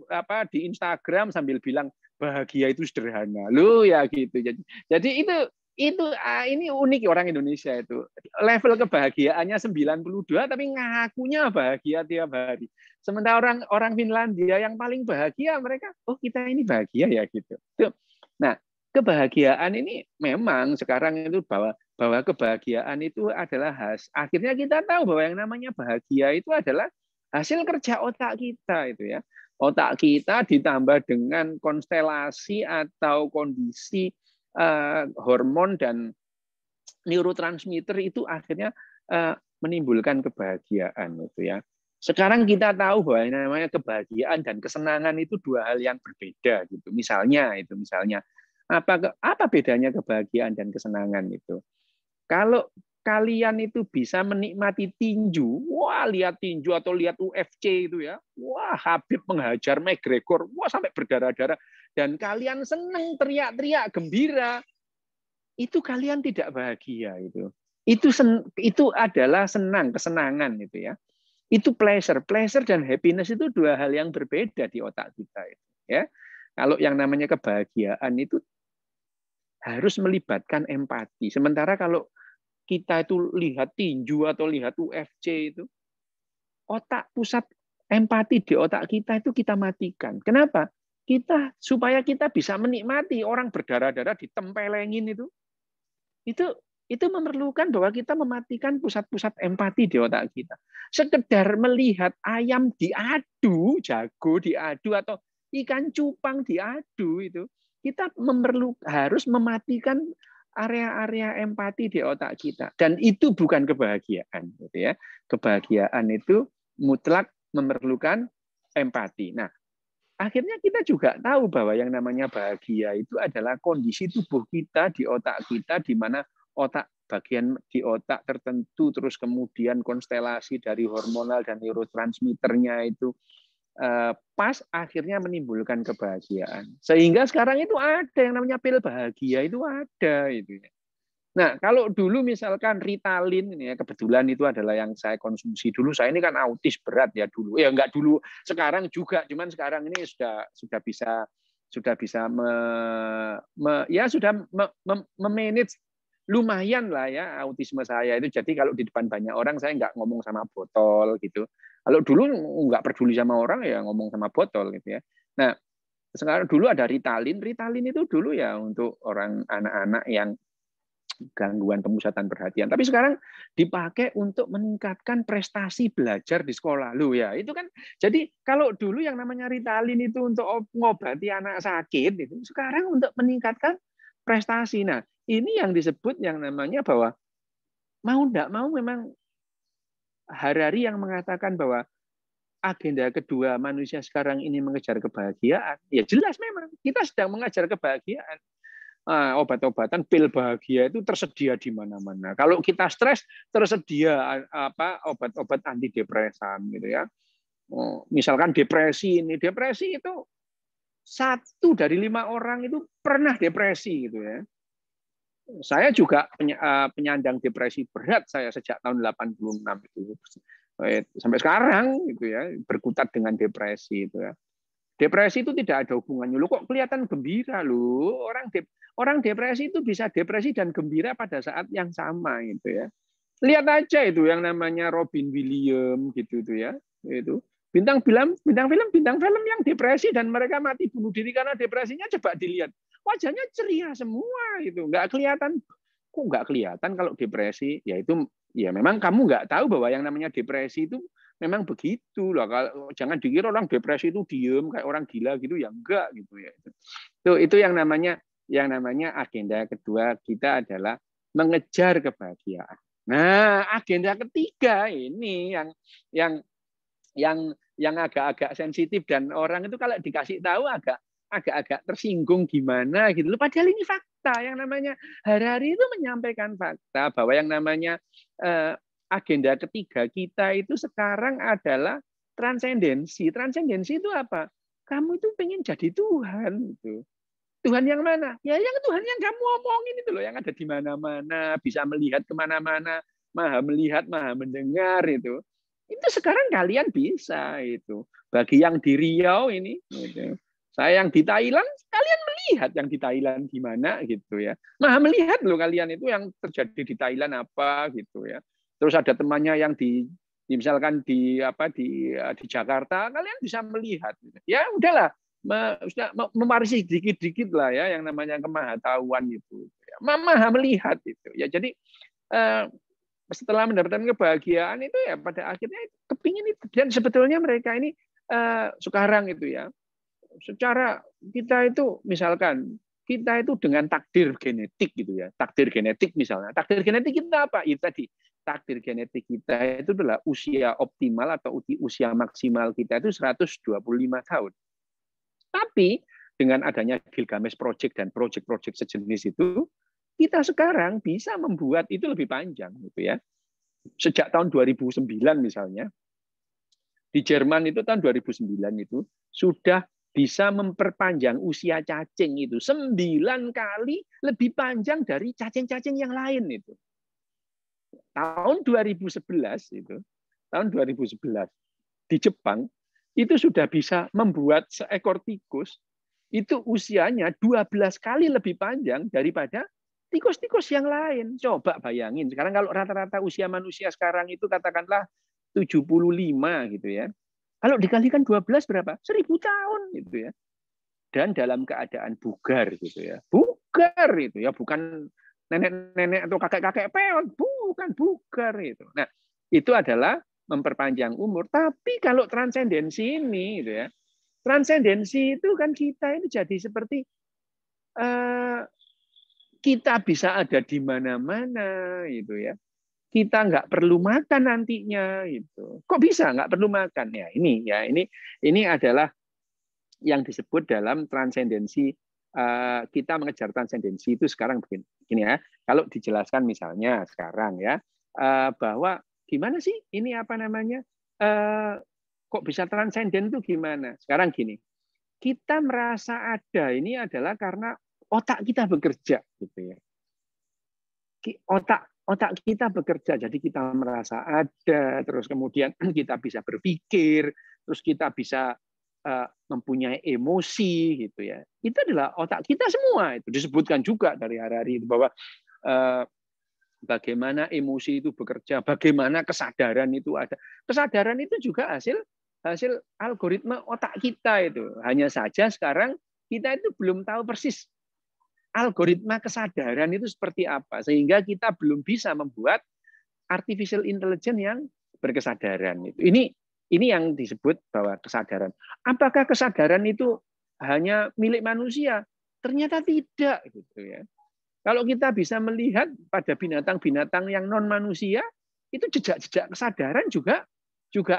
Speaker 4: Instagram sambil bilang bahagia itu sederhana. Loh ya gitu. Jadi ini unik orang Indonesia itu. Level kebahagiaannya 92 tapi ngakunya bahagia tiap hari. Sementara orang Finlandia yang paling bahagia mereka, oh kita ini bahagia ya gitu. Nah, kebahagiaan ini memang sekarang itu bahwa kebahagiaan itu adalah akhirnya kita tahu bahwa yang namanya bahagia itu adalah hasil kerja otak kita itu ya. Otak kita ditambah dengan konstelasi atau kondisi hormon dan neurotransmitter itu akhirnya menimbulkan kebahagiaan itu ya. Sekarang kita tahu bahwa yang namanya kebahagiaan dan kesenangan itu 2 hal yang berbeda gitu. Misalnya apa bedanya kebahagiaan dan kesenangan itu? Kalau kalian itu bisa menikmati tinju, wah lihat tinju atau lihat UFC itu ya, wah Habib menghajar McGregor, wah sampai berdarah-darah, dan kalian senang teriak-teriak gembira, itu kalian tidak bahagia itu. Itu adalah senang, kesenangan itu ya. Itu pleasure dan happiness itu dua hal yang berbeda di otak kita itu ya. Kalau yang namanya kebahagiaan itu harus melibatkan empati. Sementara kalau kita itu lihat tinju atau lihat UFC itu, pusat empati di otak kita itu kita matikan. Kenapa? Supaya kita bisa menikmati orang berdarah-darah ditempelengin itu memerlukan bahwa kita mematikan pusat-pusat empati di otak kita. Sekedar melihat ayam diadu, jago diadu, atau ikan cupang diadu itu, kita harus mematikan area-area empati di otak kita. Dan itu bukan kebahagiaan, gitu ya. Kebahagiaan itu mutlak memerlukan empati. Nah, akhirnya kita juga tahu bahwa yang namanya bahagia itu adalah kondisi tubuh kita di otak kita, di mana bagian di otak tertentu, terus kemudian konstelasi dari hormonal dan neurotransmitternya itu pas, akhirnya menimbulkan kebahagiaan. Sehingga sekarang itu ada yang namanya pil bahagia, itu ada itu. Nah, kalau dulu misalkan Ritalin ini ya, kebetulan itu adalah yang saya konsumsi dulu. Saya ini kan autis berat ya dulu. Ya enggak dulu, sekarang juga, cuman sekarang ini sudah bisa memanage lumayan lah ya autisme saya itu. Jadi kalau di depan banyak orang saya nggak ngomong sama botol gitu. Kalau dulu nggak peduli sama orang ya ngomong sama botol gitu ya. Nah, sekarang dulu ada Ritalin. Ritalin itu dulu ya untuk orang anak-anak yang gangguan pemusatan perhatian. Tapi sekarang dipakai untuk meningkatkan prestasi belajar di sekolah. Loh ya, itu kan. Jadi kalau dulu yang namanya Ritalin itu untuk mengobati anak sakit, itu sekarang untuk meningkatkan prestasi. Nah, ini yang disebut yang namanya bahwa mau tidak mau memang Harari yang mengatakan bahwa agenda kedua manusia sekarang ini mengejar kebahagiaan. Ya jelas memang kita sedang mengejar kebahagiaan. Obat-obatan pil bahagia itu tersedia di mana-mana. Kalau kita stres, tersedia obat-obat antidepresan gitu ya. Misalkan depresi itu 1 dari 5 orang itu pernah depresi gitu ya. Saya juga penyandang depresi berat saya sejak tahun 86 itu sampai sekarang gitu ya, berkutat dengan depresi itu ya. Depresi itu tidak ada hubungannya. Lu kok kelihatan gembira lu? Orang depresi itu bisa depresi dan gembira pada saat yang sama gitu ya. Lihat aja itu yang namanya Robin Williams gitu itu ya. Itu bintang film yang depresi dan mereka mati bunuh diri karena depresinya, coba dilihat. Wajahnya ceria semua itu. Nggak kelihatan kalau depresi? Ya itu ya memang kamu nggak tahu bahwa yang namanya depresi itu memang begitu loh. Jangan dikira orang depresi itu diem kayak orang gila gitu, ya enggak gitu ya. Itu yang namanya agenda kedua kita adalah mengejar kebahagiaan. Nah, agenda ketiga ini yang agak-agak sensitif dan orang itu kalau dikasih tahu agak-agak tersinggung gimana gitu. Padahal ini fakta. Yang namanya Harari itu menyampaikan fakta bahwa yang namanya agenda ketiga kita itu sekarang adalah transendensi. Transendensi itu apa? Kamu itu pengen jadi Tuhan gitu. Tuhan yang mana? Ya yang Tuhan yang kamu omongin itu loh, yang ada di mana-mana, bisa melihat kemana-mana, maha melihat, maha mendengar itu. Itu sekarang kalian bisa itu. Bagi yang di Riau ini, gitu. Saya yang di Thailand, kalian melihat yang di Thailand gimana gitu ya. Maha melihat loh kalian itu yang terjadi di Thailand apa gitu ya. Terus ada temannya yang misalkan di Jakarta, kalian bisa melihat. Ya udahlah, mewarisi dikit-dikit lah ya yang namanya kemahatauan itu. Maha melihat itu. Ya jadi setelah mendapatkan kebahagiaan itu ya pada akhirnya kepingin itu. Dan sebetulnya mereka ini sekarang itu ya, secara kita itu misalkan kita itu dengan takdir genetik gitu ya, takdir genetik misalnya, takdir genetik kita apa? Itu tadi takdir genetik kita itu adalah usia optimal atau usia maksimal kita itu 125 tahun. Tapi dengan adanya Gilgamesh Project dan project-project sejenis itu, kita sekarang bisa membuat itu lebih panjang gitu ya. Sejak tahun 2009 misalnya, di Jerman itu tahun 2009 itu sudah bisa memperpanjang usia cacing itu 9 kali lebih panjang dari cacing-cacing yang lain itu. Tahun 2011 itu, tahun 2011 di Jepang itu sudah bisa membuat seekor tikus itu usianya 12 kali lebih panjang daripada tikus-tikus yang lain. Coba bayangin, sekarang kalau rata-rata usia manusia sekarang itu katakanlah 75 gitu ya. Kalau dikalikan 12 berapa? 1000 tahun gitu ya. Dan dalam keadaan bugar gitu ya. Bugar itu ya, bukan nenek-nenek atau kakek-kakek peot, bukan bugar itu. Nah, itu adalah memperpanjang umur. Tapi kalau transendensi ini gitu ya. Transendensi itu kan kita ini jadi seperti kita bisa ada di mana-mana gitu ya. Kita nggak perlu makan nantinya gitu. Kok bisa nggak perlu makan? Ya ini adalah yang disebut dalam transendensi. Kita mengejar transendensi itu sekarang begini ya. Kalau dijelaskan misalnya sekarang ya bahwa gimana sih ini apa namanya kok bisa transenden itu gimana? Sekarang gini, kita merasa ada ini adalah karena otak kita bekerja gitu ya. Otak kita bekerja, jadi kita merasa ada, terus kemudian kita bisa berpikir, terus kita bisa mempunyai emosi gitu ya. Itu adalah otak kita semua. Itu disebutkan juga dari hari-hari itu bahwa bagaimana emosi itu bekerja, bagaimana kesadaran itu ada. Kesadaran itu juga hasil algoritma otak kita itu. Hanya saja sekarang kita itu belum tahu persis algoritma kesadaran itu seperti apa, sehingga kita belum bisa membuat artificial intelligence yang berkesadaran. Ini yang disebut bahwa kesadaran. Apakah kesadaran itu hanya milik manusia? Ternyata tidak gitu ya. Kalau kita bisa melihat pada binatang-binatang yang non manusia, itu jejak-jejak kesadaran juga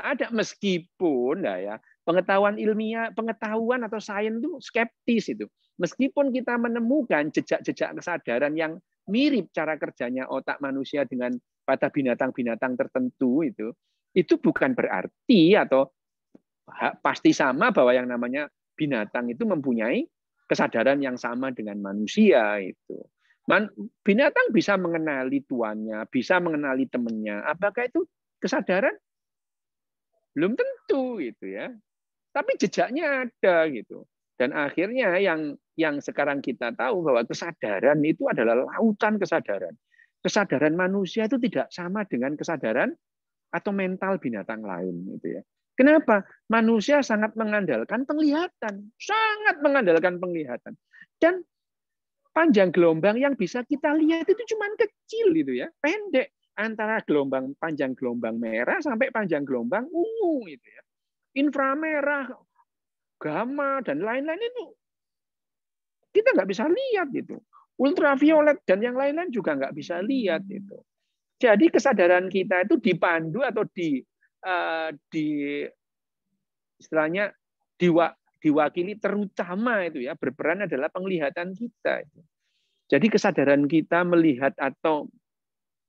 Speaker 4: ada, meskipun ya pengetahuan ilmiah, pengetahuan atau sains itu skeptis itu. Meskipun kita menemukan jejak-jejak kesadaran yang mirip cara kerjanya otak manusia dengan pada binatang-binatang tertentu itu bukan berarti atau pasti sama bahwa yang namanya binatang itu mempunyai kesadaran yang sama dengan manusia itu. Binatang bisa mengenali tuannya, bisa mengenali temannya. Apakah itu kesadaran? Belum tentu gitu ya. Tapi jejaknya ada gitu. Dan akhirnya yang sekarang kita tahu bahwa kesadaran itu adalah lautan kesadaran. Kesadaran manusia itu tidak sama dengan kesadaran atau mental binatang lain gitu ya. Kenapa? Manusia sangat mengandalkan penglihatan, sangat mengandalkan penglihatan. Dan panjang gelombang yang bisa kita lihat itu cuma kecil gitu ya, pendek, antara panjang gelombang merah sampai panjang gelombang ungu gitu ya. Inframerah, gamma dan lain-lain itu kita nggak bisa lihat gitu. Ultraviolet dan yang lain-lain juga nggak bisa lihat itu. Jadi kesadaran kita itu dipandu atau istilahnya diwakili terutama itu ya, berperan adalah penglihatan kita. Jadi kesadaran kita melihat atau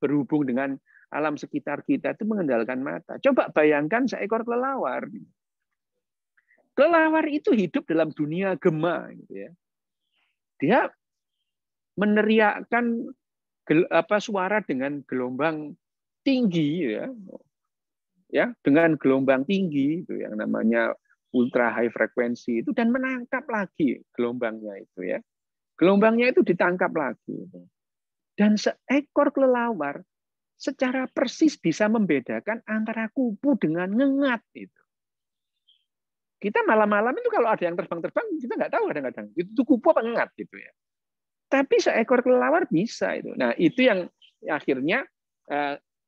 Speaker 4: berhubung dengan alam sekitar kita itu mengandalkan mata. Coba bayangkan seekor kelelawar. Kelelawar itu hidup dalam dunia gema gitu ya. Dia meneriakkan suara dengan gelombang tinggi ya, dengan gelombang tinggi itu yang namanya ultra high frekuensi itu, dan menangkap lagi gelombangnya itu ya. Gelombangnya itu ditangkap lagi. Dan seekor kelelawar secara persis bisa membedakan antara kupu dengan ngengat itu. Kita malam-malam itu kalau ada yang terbang-terbang kita nggak tahu kadang-kadang itu kupu apa ngengat gitu ya. Tapi seekor kelelawar bisa itu. Nah, itu yang akhirnya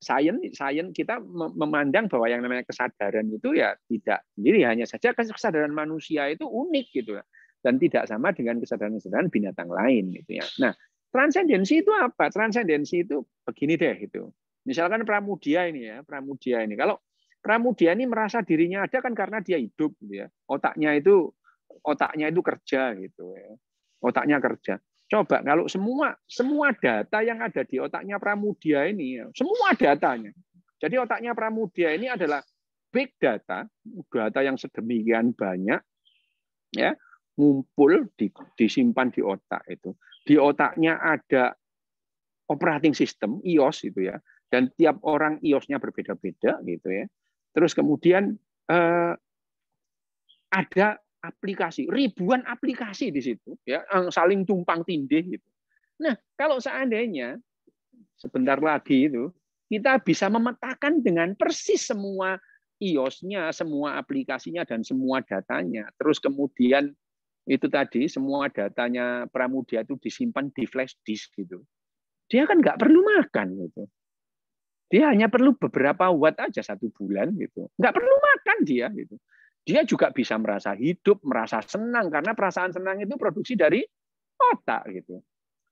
Speaker 4: sains kita memandang bahwa yang namanya kesadaran itu ya tidak sendiri, hanya saja kesadaran manusia itu unik gitu dan tidak sama dengan kesadaran binatang lain gitu ya. Nah, transendensi itu apa? Transendensi itu begini deh gitu. Misalkan Pramudia ini. Kalau Pramudia ini merasa dirinya ada kan karena dia hidup gitu ya. Otaknya itu kerja gitu ya. Otaknya kerja. Coba kalau semua data yang ada di otaknya Pramudia ini, semua datanya. Jadi otaknya Pramudia ini adalah big data, data yang sedemikian banyak, ya, ngumpul disimpan di otak itu. Di otaknya ada operating system iOS itu ya, dan tiap orang iOS-nya berbeda-beda gitu ya. Terus kemudian ada aplikasi, ribuan aplikasi di situ ya, saling tumpang tindih gitu. Nah, kalau seandainya sebentar lagi itu kita bisa memetakan dengan persis semua iOS-nya, semua aplikasinya dan semua datanya. Terus kemudian itu tadi semua datanya Pramudia itu disimpan di flash disk gitu. Dia kan nggak perlu makan gitu. Dia hanya perlu beberapa watt aja 1 bulan gitu. Nggak perlu makan dia gitu. Dia juga bisa merasa hidup, merasa senang karena perasaan senang itu produksi dari otak gitu.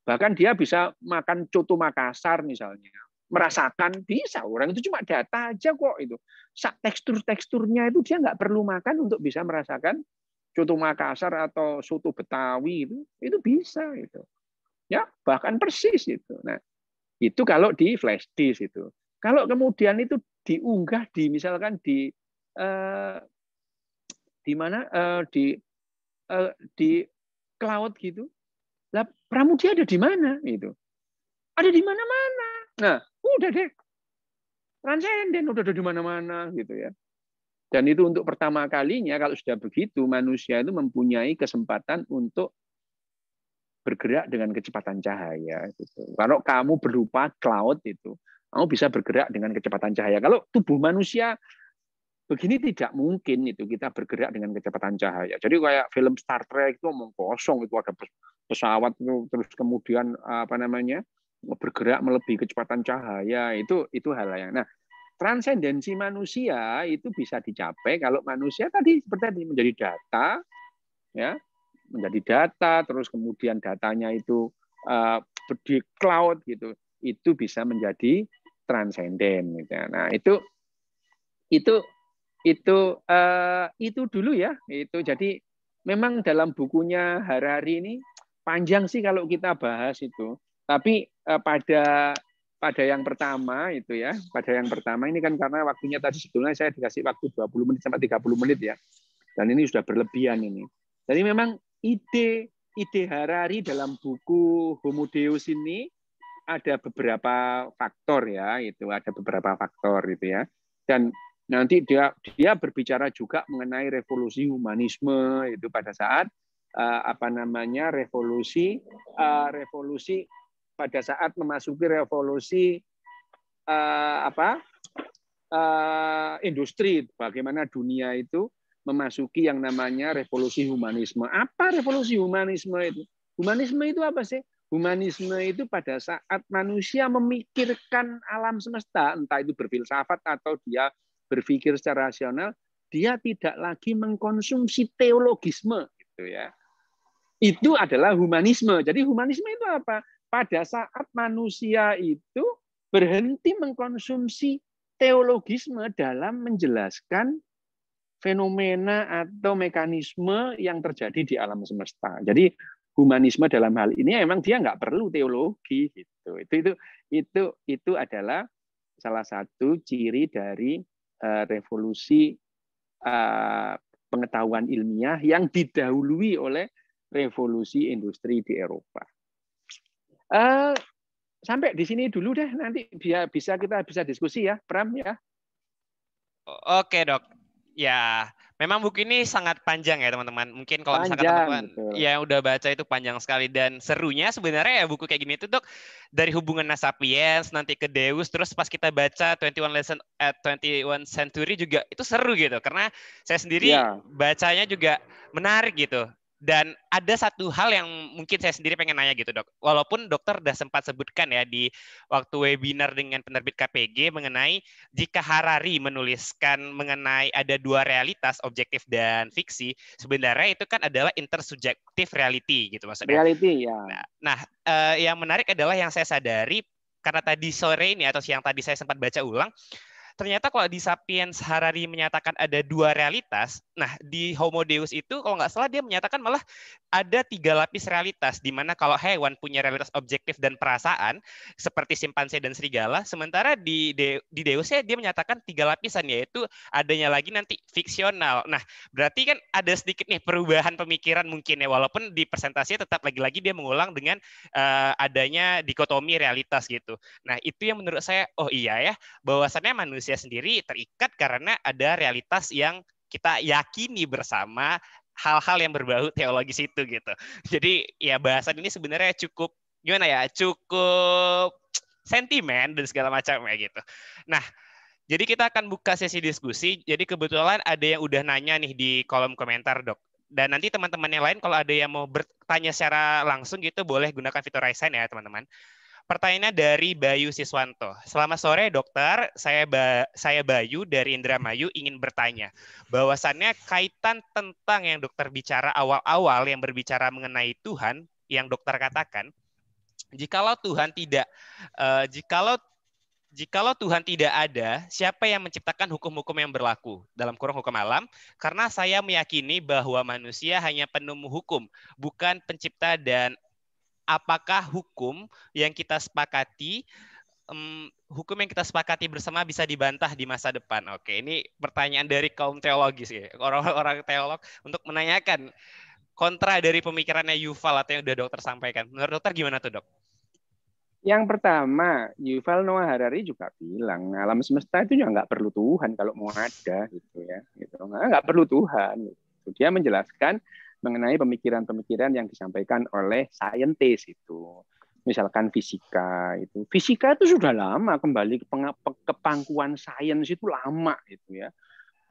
Speaker 4: Bahkan dia bisa makan coto Makassar misalnya, merasakan bisa. Orang itu cuma data aja kok itu. Tekstur-teksturnya itu dia nggak perlu makan untuk bisa merasakan coto Makassar atau soto Betawi itu bisa itu. Ya, bahkan persis itu. Nah, itu kalau di flash disk itu. Kalau kemudian itu diunggah misalkan di mana di cloud gitu. Lah Pramudia ada di mana itu? Ada di mana-mana. Nah, udah deh. Transenden udah ada di mana-mana gitu ya. Dan itu untuk pertama kalinya kalau sudah begitu manusia itu mempunyai kesempatan untuk bergerak dengan kecepatan cahaya gitu. Kalau kamu berupa cloud itu, kamu bisa bergerak dengan kecepatan cahaya. Kalau tubuh manusia begini tidak mungkin itu kita bergerak dengan kecepatan cahaya. Jadi kayak film Star Trek itu omong kosong, itu ada pesawat itu terus kemudian bergerak melebihi kecepatan cahaya, itu hal yang. Nah, transendensi manusia itu bisa dicapai kalau manusia tadi seperti tadi menjadi data, ya, menjadi data, terus kemudian datanya itu di cloud gitu, itu bisa menjadi transenden. Gitu. Nah, itu dulu ya. Itu jadi memang dalam bukunya Harari ini panjang sih kalau kita bahas itu. Tapi pada yang pertama itu ya, pada yang pertama ini kan karena waktunya tadi sebetulnya saya dikasih waktu 20 menit sampai 30 menit ya. Dan ini sudah berlebihan ini. Jadi memang ide Harari dalam buku Homo Deus ini ada beberapa faktor ya, itu ada beberapa faktor itu ya. Dan nanti dia berbicara juga mengenai revolusi humanisme itu pada saat revolusi pada saat memasuki revolusi industri, bagaimana dunia itu memasuki yang namanya revolusi humanisme. Apa revolusi humanisme itu? Humanisme itu apa sih? Humanisme itu pada saat manusia memikirkan alam semesta, entah itu berfilsafat atau dia berpikir secara rasional, dia tidak lagi mengkonsumsi teologisme gitu ya. Itu adalah humanisme. Jadi humanisme itu apa? Pada saat manusia itu berhenti mengkonsumsi teologisme dalam menjelaskan fenomena atau mekanisme yang terjadi di alam semesta. Jadi humanisme dalam hal ini memang dia nggak perlu teologi gitu. Itu adalah salah satu ciri dari revolusi pengetahuan ilmiah yang didahului oleh revolusi industri di Eropa. Sampai di sini dulu deh, nanti kita bisa diskusi ya, Pram ya.
Speaker 1: Oke, Dok. Ya, memang buku ini sangat panjang ya, teman-teman. Mungkin kalau misalkan teman-teman yang udah baca itu panjang sekali, dan serunya sebenarnya ya buku kayak gini itu, Dok, dari hubungan Sapiens nanti ke Deus, terus pas kita baca 21 Lesson at 21 Century juga itu seru gitu, karena saya sendiri bacanya juga menarik gitu. Dan ada satu hal yang mungkin saya sendiri pengen nanya gitu, Dok. Walaupun dokter udah sempat sebutkan ya di waktu webinar dengan penerbit KPG mengenai jika Harari menuliskan mengenai ada dua realitas, objektif dan fiksi, sebenarnya itu kan adalah intersubjective reality gitu maksudnya.
Speaker 4: Reality ya.
Speaker 1: Nah, yang menarik adalah yang saya sadari karena tadi sore ini atau siang tadi saya sempat baca ulang, ternyata kalau di Sapiens Harari menyatakan ada dua realitas, Nah, di Homo Deus itu kalau nggak salah dia menyatakan malah ada 3 lapis realitas, di mana kalau hewan punya realitas objektif dan perasaan seperti simpanse dan serigala, sementara di Deusnya dia menyatakan 3 lapisan, yaitu adanya lagi nanti fiksional. Nah, berarti kan ada sedikit nih perubahan pemikiran mungkin ya, walaupun di presentasinya tetap lagi-lagi dia mengulang dengan adanya dikotomi realitas gitu. Nah, itu yang menurut saya, oh iya ya, bahwasannya manusia sendiri terikat karena ada realitas yang kita yakini bersama hal-hal yang berbau teologis itu gitu. Jadi ya bahasan ini sebenarnya cukup gimana ya, cukup sentimen dan segala macam ya gitu. Nah, jadi kita akan buka sesi diskusi. Jadi kebetulan ada yang udah nanya nih di kolom komentar, Dok. Dan nanti teman-teman yang lain kalau ada yang mau bertanya secara langsung gitu boleh gunakan fitur raise hand ya, teman-teman. Pertanyaannya dari Bayu Siswanto. Selamat sore dokter, saya Bayu dari Indramayu ingin bertanya. Bahwasannya kaitan tentang yang dokter bicara awal-awal yang berbicara mengenai Tuhan, yang dokter katakan, jikalau Tuhan tidak ada, siapa yang menciptakan hukum-hukum yang berlaku? Dalam kurung hukum alam, karena saya meyakini bahwa manusia hanya penemu hukum, bukan pencipta, dan apakah hukum yang kita sepakati bersama bisa dibantah di masa depan? Oke, ini pertanyaan dari kaum teologis ya, orang-orang teolog untuk menanyakan kontra dari pemikirannya Yuval atau yang udah dokter sampaikan. Menurut dokter gimana tuh, Dok?
Speaker 4: Yang pertama, Yuval Noah Harari juga bilang alam semesta itu juga nggak perlu Tuhan kalau mau ada gitu ya, gitu. Nggak perlu Tuhan. Gitu. Dia menjelaskan mengenai pemikiran-pemikiran yang disampaikan oleh saintis itu. Misalkan fisika itu. Fisika itu sudah lama kembali ke pangkuan sains itu lama itu ya.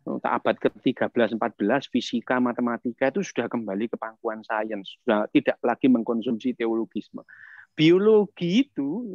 Speaker 4: Abad ke-13-14 fisika matematika itu sudah kembali ke pangkuan sains, sudah tidak lagi mengkonsumsi teologisme. Biologi itu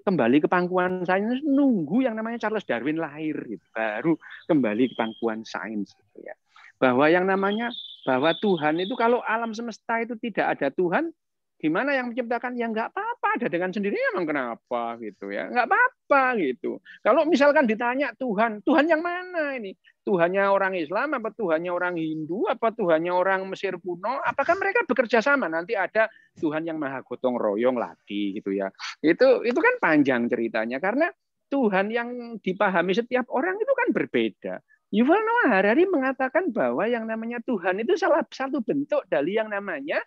Speaker 4: kembali ke pangkuan sains nunggu yang namanya Charles Darwin lahir gitu, baru kembali ke pangkuan sains gitu ya. Bahwa yang namanya bahwa Tuhan itu kalau alam semesta itu tidak ada Tuhan, gimana yang menciptakan? Ya nggak apa-apa, ada dengan sendirinya, emang kenapa gitu ya? Nggak apa-apa gitu. Kalau misalkan ditanya Tuhan yang mana ini? Tuhannya orang Islam, apa Tuhannya orang Hindu, apa Tuhannya orang Mesir kuno? Apakah mereka bekerja sama? Nanti ada Tuhan yang maha gotong royong lagi gitu ya. Itu kan panjang ceritanya karena Tuhan yang dipahami setiap orang itu kan berbeda. Yuval Noah Harari mengatakan bahwa yang namanya Tuhan itu salah satu bentuk dari yang namanya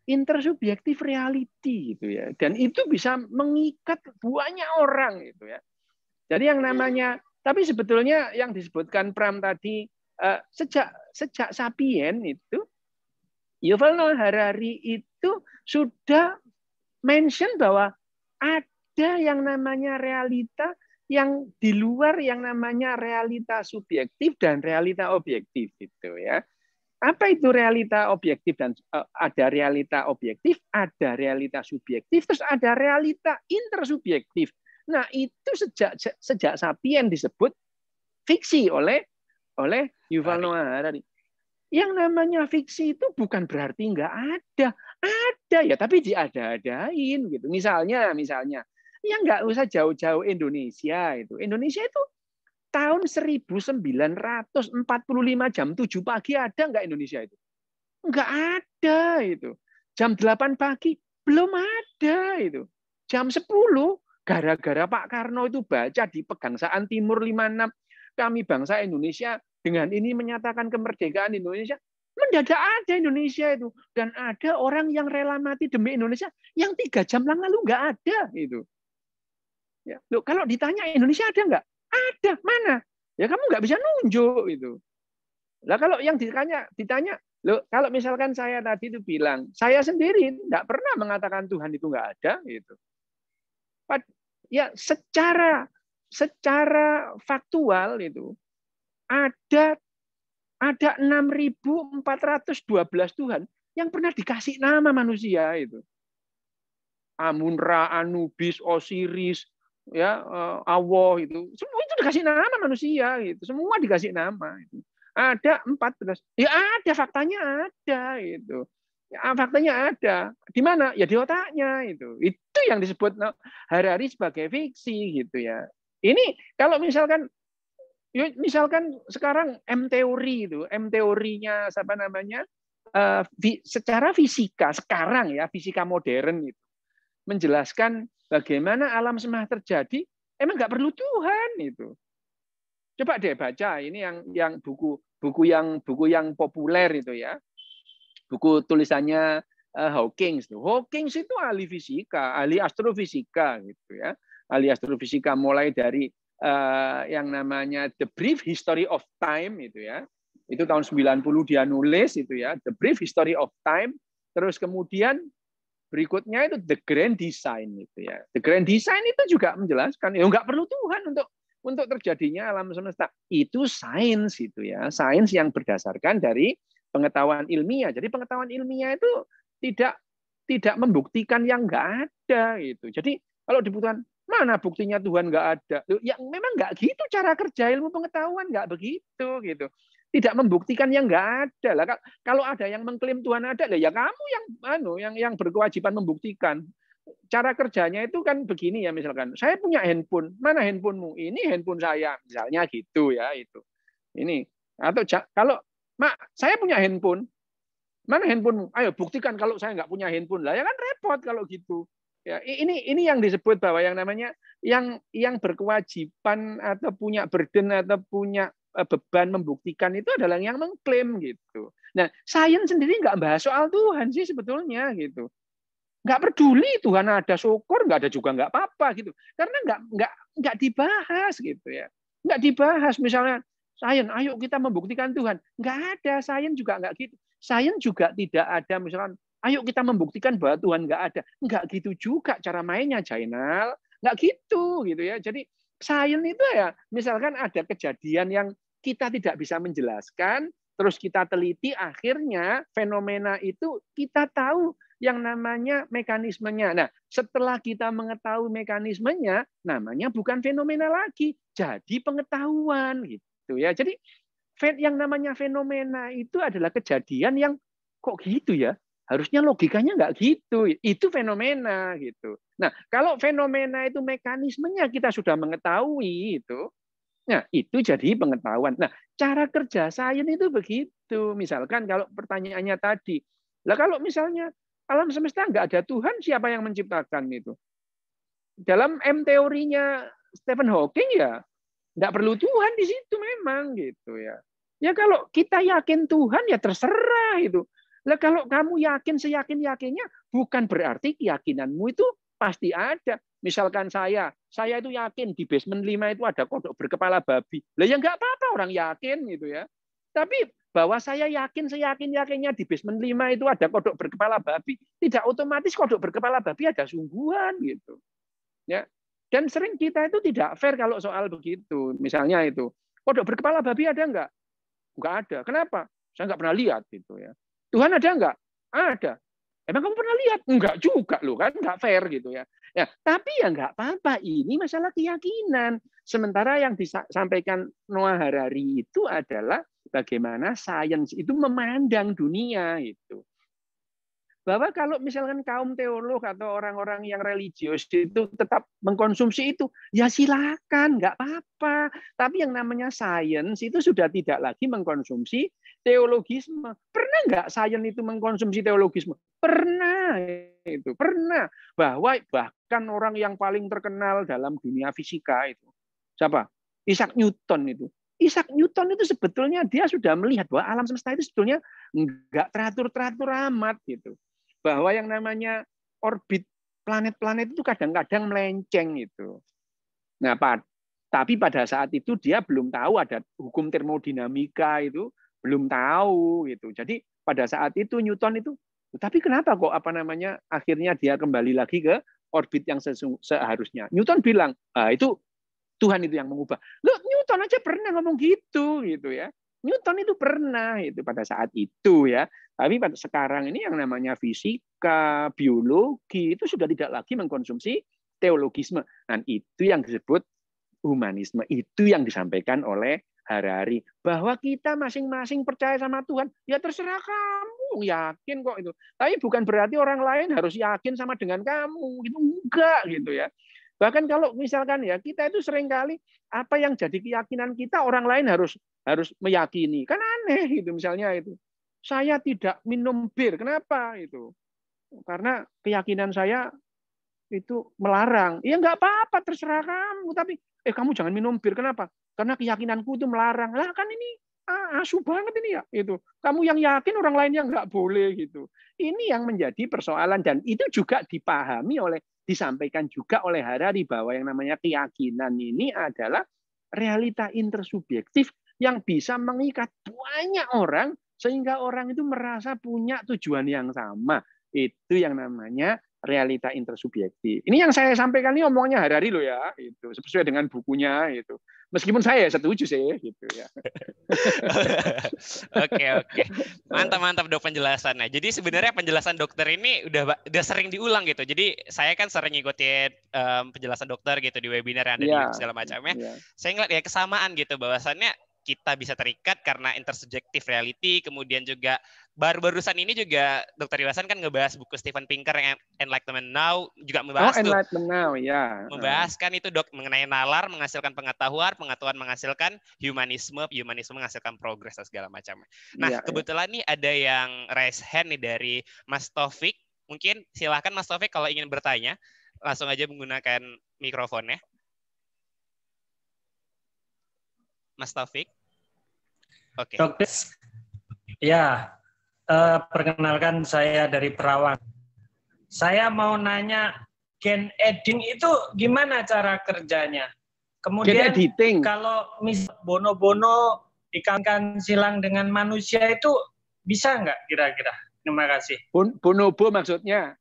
Speaker 4: intersubjektif reality gitu ya, dan itu bisa mengikat banyak orang gitu ya. Jadi yang namanya, tapi sebetulnya yang disebutkan Pram tadi sejak Sapien itu Yuval Noah Harari itu sudah mention bahwa ada yang namanya realita yang di luar yang namanya realita subjektif dan realita objektif gitu ya. Apa itu realita objektif dan ada realita objektif, ada realita subjektif, terus ada realita intersubjektif. Nah, itu sejak Sapien disebut fiksi oleh Yuval Noah Harari. Yang namanya fiksi itu bukan berarti nggak ada. Ada ya, tapi diada-adain gitu. Misalnya ya nggak usah jauh-jauh Indonesia itu. Indonesia itu tahun 1945 jam 7 pagi ada nggak Indonesia itu? Nggak ada itu. Jam 8 pagi belum ada itu. Jam 10 gara-gara Pak Karno itu baca di Pegangsaan Timur 56 kami bangsa Indonesia dengan ini menyatakan kemerdekaan Indonesia, mendadak ada Indonesia itu, dan ada orang yang rela mati demi Indonesia yang 3 jam lalu nggak ada itu. Ya, loh, kalau ditanya Indonesia ada nggak? Ada, mana? Ya kamu nggak bisa nunjuk itu. Lah kalau yang ditanya, loh, kalau misalkan saya tadi itu bilang, saya sendiri nggak pernah mengatakan Tuhan itu nggak ada gitu. Ya secara faktual itu ada 6.412 Tuhan yang pernah dikasih nama manusia itu. Amun-Ra, Anubis, Osiris, ya Allah itu. Semua itu dikasih nama manusia gitu. Semua dikasih nama itu. Ada 14. Ya ada, faktanya ada itu. Ya, faktanya ada. Di mana? Ya di otaknya itu. Itu yang disebut Harari sebagai fiksi gitu ya. Ini kalau misalkan Ya, misalkan sekarang M-teori itu, M-teorinya apa namanya? Secara fisika sekarang ya, fisika modern itu menjelaskan bagaimana alam semesta terjadi, emang nggak perlu Tuhan itu. Coba deh baca ini yang buku yang populer itu ya. Buku tulisannya Hawking. Hawking itu ahli fisika, ahli astrofisika gitu ya. Ahli astrofisika mulai dari yang namanya The Brief History of Time itu ya. Itu tahun 90 dia nulis itu ya, The Brief History of Time. Terus kemudian berikutnya itu The Grand Design itu ya. The Grand Design itu juga menjelaskan ya nggak perlu Tuhan untuk terjadinya alam semesta. Itu sains itu ya, sains yang berdasarkan dari pengetahuan ilmiah. Jadi pengetahuan ilmiah itu tidak membuktikan yang nggak ada gitu. Jadi kalau dibutuhkan mana buktinya Tuhan nggak ada? Ya memang nggak gitu cara kerja ilmu pengetahuan, nggak begitu gitu. Tidak membuktikan yang nggak ada lah. Kalau ada yang mengklaim Tuhan ada, ya kamu yang berkewajiban membuktikan. Cara kerjanya itu kan begini ya, misalkan saya punya handphone, mana handphonemu? Ini handphone saya, misalnya gitu ya itu. Ini atau kalau Mak, saya punya handphone, mana handphonemu? Ayo buktikan kalau saya nggak punya handphone lah, ya kan repot kalau gitu. Ya, ini yang disebut bahwa yang namanya yang berkewajiban atau punya burden atau punya beban membuktikan itu adalah yang mengklaim gitu. Nah, sains sendiri nggak bahas soal Tuhan sih sebetulnya gitu. Nggak peduli Tuhan ada, syukur, nggak ada juga nggak apa-apa gitu. Karena nggak dibahas gitu ya. Nggak dibahas misalnya sains, ayo kita membuktikan Tuhan. Nggak ada, sains juga nggak gitu. Sains juga tidak ada misalkan, ayo kita membuktikan bahwa Tuhan nggak ada. Nggak gitu juga cara mainnya, Jainal. Nggak gitu ya. Jadi sains itu ya, misalkan ada kejadian yang kita tidak bisa menjelaskan, terus kita teliti, akhirnya fenomena itu kita tahu yang namanya mekanismenya. Nah, setelah kita mengetahui mekanismenya, namanya bukan fenomena lagi, jadi pengetahuan gitu ya. Jadi yang namanya fenomena itu adalah kejadian yang kok gitu ya? Harusnya logikanya nggak gitu. Itu fenomena gitu. Nah, kalau fenomena itu mekanismenya kita sudah mengetahui itu, nah itu jadi pengetahuan. Nah, cara kerja sains itu begitu. Misalkan kalau pertanyaannya tadi, lah kalau misalnya alam semesta nggak ada Tuhan, siapa yang menciptakan itu? Dalam M-teorinya Stephen Hawking ya, nggak perlu Tuhan di situ memang gitu ya. Ya kalau kita yakin Tuhan ya terserah itu. Lah kalau kamu yakin seyakin-yakinnya, bukan berarti keyakinanmu itu pasti ada. Misalkan saya itu yakin di basement 5 itu ada kodok berkepala babi. Lah ya nggak apa-apa orang yakin gitu ya. Tapi bahwa saya yakin seyakin-yakinnya di basement 5 itu ada kodok berkepala babi, tidak otomatis kodok berkepala babi ada sungguhan gitu. Ya. Dan sering kita itu tidak fair kalau soal begitu. Misalnya itu, kodok berkepala babi ada enggak? Enggak ada. Kenapa? Saya enggak pernah lihat gitu ya. Tuhan ada enggak? Ada. Emang kamu pernah lihat? Enggak juga loh kan, enggak fair gitu ya. Ya, tapi ya enggak apa-apa, ini masalah keyakinan. Sementara yang disampaikan Noah Harari itu adalah bagaimana sains itu memandang dunia itu. Bahwa kalau misalkan kaum teolog atau orang-orang yang religius itu tetap mengkonsumsi itu, ya silakan, nggak apa-apa. Tapi yang namanya sains itu sudah tidak lagi mengkonsumsi teologisme. Pernah nggak sains itu mengkonsumsi teologisme? Pernah itu, pernah. Bahkan orang yang paling terkenal dalam dunia fisika itu, siapa? Isaac Newton itu. Isaac Newton itu sebetulnya dia sudah melihat bahwa alam semesta itu sebetulnya nggak teratur-teratur amat gitu. Bahwa yang namanya orbit planet-planet itu kadang-kadang melenceng itu. Nah, tapi pada saat itu dia belum tahu ada hukum termodinamika itu, belum tahu gitu. Jadi pada saat itu Newton itu, tapi kenapa kok akhirnya dia kembali lagi ke orbit yang seharusnya? Newton bilang, itu Tuhan itu yang mengubah. Loh, Newton aja pernah ngomong gitu ya. Newton itu pernah itu pada saat itu ya. Tapi pada sekarang ini yang namanya fisika, biologi itu sudah tidak lagi mengkonsumsi teologisme. Dan itu yang disebut humanisme. Itu yang disampaikan oleh Harari. Bahwa kita masing-masing percaya sama Tuhan, ya terserah kamu, yakin kok itu. Tapi bukan berarti orang lain harus yakin sama dengan kamu. Itu enggak gitu ya. Bahkan kalau misalkan ya kita itu seringkali apa yang jadi keyakinan kita orang lain harus meyakini. Kan aneh itu misalnya itu. Saya tidak minum bir. Kenapa itu? Karena keyakinan saya itu melarang. Ya nggak apa-apa, terserah kamu. Tapi kamu jangan minum bir. Kenapa? Karena keyakinanku itu melarang. Lah kan ini asu banget ini ya. Itu kamu yang yakin, orang lain yang nggak boleh gitu. Ini yang menjadi persoalan dan itu juga disampaikan juga oleh Harari bahwa yang namanya keyakinan ini adalah realita intersubjektif yang bisa mengikat banyak orang sehingga orang itu merasa punya tujuan yang sama. Itu yang namanya realita intersubjektif. Ini yang saya sampaikan ini omongnya Harari loh ya, itu sesuai dengan bukunya itu. Meskipun saya setuju sih gitu ya.
Speaker 1: Oke. Mantap Dok penjelasannya. Jadi sebenarnya penjelasan dokter ini udah sering diulang gitu. Jadi saya kan sering ngikutin penjelasan dokter gitu di webinar yang ada di YouTube segala macamnya. Saya ngeliat ya kesamaan gitu bahwasannya kita bisa terikat karena intersubjective reality, kemudian juga baru-barusan ini juga Dr. Iwasan kan ngebahas buku Steven Pinker yang Enlightenment Now, juga membahas
Speaker 4: Enlightenment Now, ya.
Speaker 1: Membahas kan itu Dok mengenai nalar menghasilkan pengetahuan menghasilkan humanisme menghasilkan progres dan segala macam. Nah, kebetulan nih ada yang raise hand nih dari Mas Taufik. Mungkin silahkan Mas Taufik kalau ingin bertanya, langsung aja menggunakan mikrofonnya. Mas Taufik. Oke.
Speaker 2: Dokter, ya, perkenalkan saya dari Perawang. Saya mau nanya, gen editing itu gimana cara kerjanya? Kemudian kalau misal bono-bono dikawinkan silang dengan manusia itu bisa nggak kira-kira? Terima kasih.
Speaker 4: Bonobo maksudnya?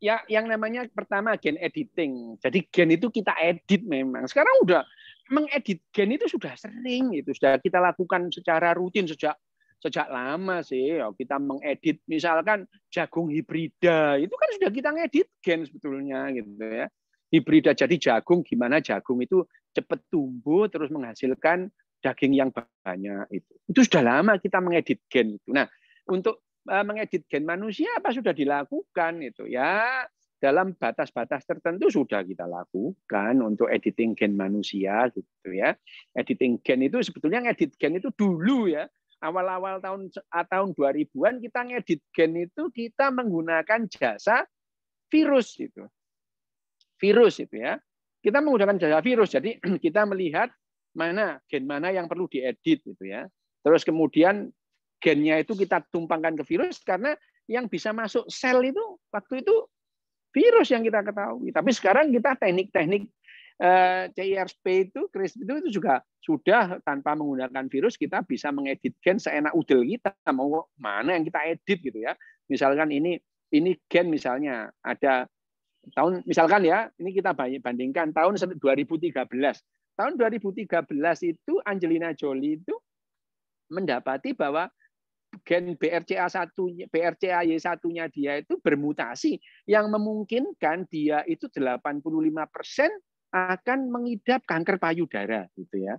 Speaker 4: Ya, yang namanya pertama gen editing. Jadi gen itu kita edit memang. Sekarang udah mengedit gen itu sudah sering, itu sudah kita lakukan secara rutin sejak lama sih. Kita mengedit misalkan jagung hibrida, itu kan sudah kita ngedit gen sebetulnya gitu ya. Hibrida jadi jagung, gimana jagung itu cepat tumbuh terus menghasilkan daging yang banyak itu. Itu sudah lama kita mengedit gen itu. Nah, untuk mengedit gen manusia apa sudah dilakukan itu ya. Dalam batas-batas tertentu sudah kita lakukan untuk editing gen manusia gitu ya. Editing gen itu sebetulnya ngedit gen itu dulu ya. Awal-awal tahun 2000-an kita ngedit gen itu kita menggunakan jasa virus itu. Virus itu ya. Kita menggunakan jasa virus. Jadi kita melihat gen mana yang perlu diedit gitu ya. Terus kemudian gennya itu kita tumpangkan ke virus karena yang bisa masuk sel itu waktu itu virus yang kita ketahui. Tapi sekarang kita teknik-teknik CRISPR itu juga sudah tanpa menggunakan virus kita bisa mengedit gen seenak udel kita, mau mana yang kita edit gitu ya. Misalkan ini gen misalnya ada tahun misalkan ya, ini kita bandingkan tahun 2013. Tahun 2013 itu Angelina Jolie itu mendapati bahwa gen BRCA1-nya dia itu bermutasi yang memungkinkan dia itu 85% akan mengidap kanker payudara gitu ya.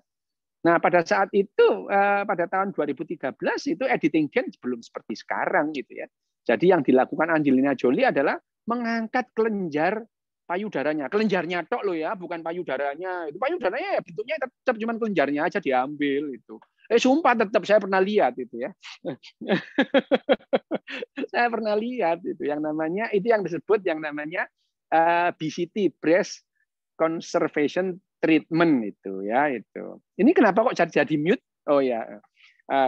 Speaker 4: Nah, pada saat itu pada tahun 2013 itu editing gen belum seperti sekarang gitu ya. Jadi yang dilakukan Angelina Jolie adalah mengangkat kelenjar payudaranya. Kelenjarnya tok loh ya, bukan payudaranya. Itu payudaranya ya bentuknya tetap cuman kelenjarnya aja diambil itu. Sumpah tetap saya pernah lihat itu ya. Saya pernah lihat itu yang namanya itu yang disebut yang namanya BCT, breast conservation treatment itu ya itu. Ini kenapa kok jadi mute? Oh ya.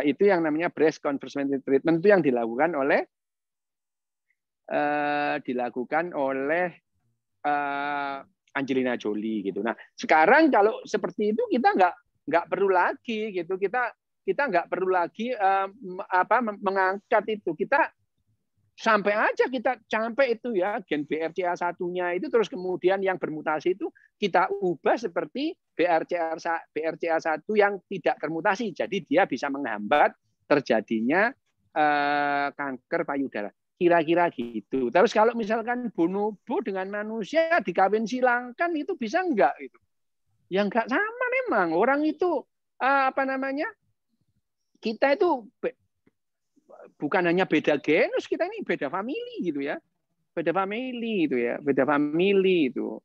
Speaker 4: Itu yang namanya breast conservation treatment itu yang dilakukan oleh Angelina Jolie gitu. Nah, sekarang kalau seperti itu kita nggak perlu lagi gitu, kita nggak perlu lagi mengangkat itu, kita sampai aja kita itu ya gen BRCA1-nya itu terus kemudian yang bermutasi itu kita ubah seperti BRCA1 yang tidak termutasi, jadi dia bisa menghambat terjadinya kanker payudara. Kira-kira gitu. Terus kalau misalkan bonobo dengan manusia dikawin silangkan itu bisa enggak itu? Ya enggak sama memang. Orang itu kita itu bukan hanya beda genus, kita ini beda famili gitu ya. beda family itu ya, beda family itu.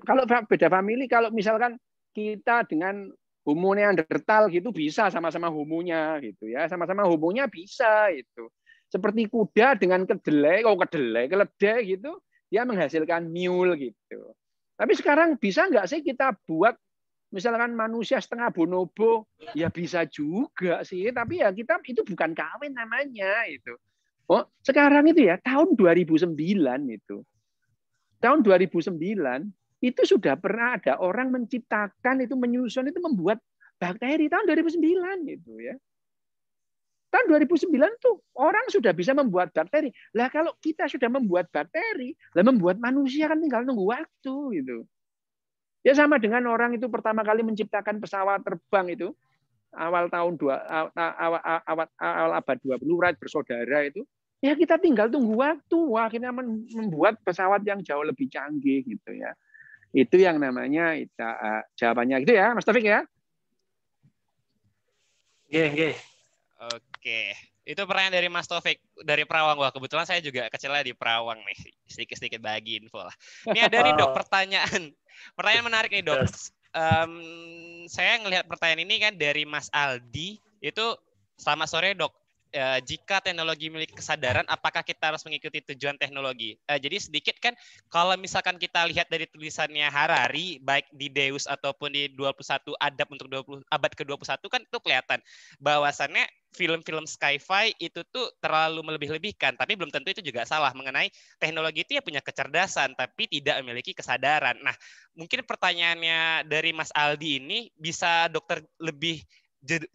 Speaker 4: Kalau beda family, kalau misalkan kita dengan homo neandertal gitu bisa sama-sama homonya gitu ya, sama-sama homonya bisa itu. Seperti kuda dengan keledai gitu, dia menghasilkan mule gitu. Tapi sekarang bisa nggak sih kita buat misalkan manusia setengah bonobo? Ya bisa juga sih, tapi ya kita itu bukan kawin namanya itu. Oh, sekarang itu ya tahun 2009 itu. Tahun 2009 itu sudah pernah ada orang menciptakan itu, menyusun itu, membuat bakteri tahun 2009 itu ya. Tahun 2009 tuh orang sudah bisa membuat bakteri. Lah kalau kita sudah membuat bakteri, lah membuat manusia kan tinggal nunggu waktu gitu. Ya sama dengan orang itu pertama kali menciptakan pesawat terbang itu awal abad 20 Wright bersaudara itu. Ya kita tinggal tunggu waktu, akhirnya membuat pesawat yang jauh lebih canggih gitu ya. Itu yang namanya jawabannya gitu ya, Mas Taufik ya.
Speaker 1: Oke. Itu pertanyaan dari Mas Taufik dari Perawang. Wah, kebetulan saya juga kecilnya di Perawang nih. Sedikit-sedikit bagi info lah. Ini ada nih, Dok, pertanyaan. Pertanyaan menarik nih, Dok. Saya ngelihat pertanyaan ini kan dari Mas Aldi. Itu selamat sore, Dok. Jika teknologi memiliki kesadaran, apakah kita harus mengikuti tujuan teknologi? Jadi sedikit kan, kalau misalkan kita lihat dari tulisannya Harari, baik di Deus ataupun di 21 Adab untuk abad ke-21 kan itu kelihatan bahwasannya film-film sci-fi itu tuh terlalu melebih-lebihkan, tapi belum tentu itu juga salah mengenai teknologi itu ya punya kecerdasan, tapi tidak memiliki kesadaran. Nah, mungkin pertanyaannya dari Mas Aldi ini bisa dokter lebih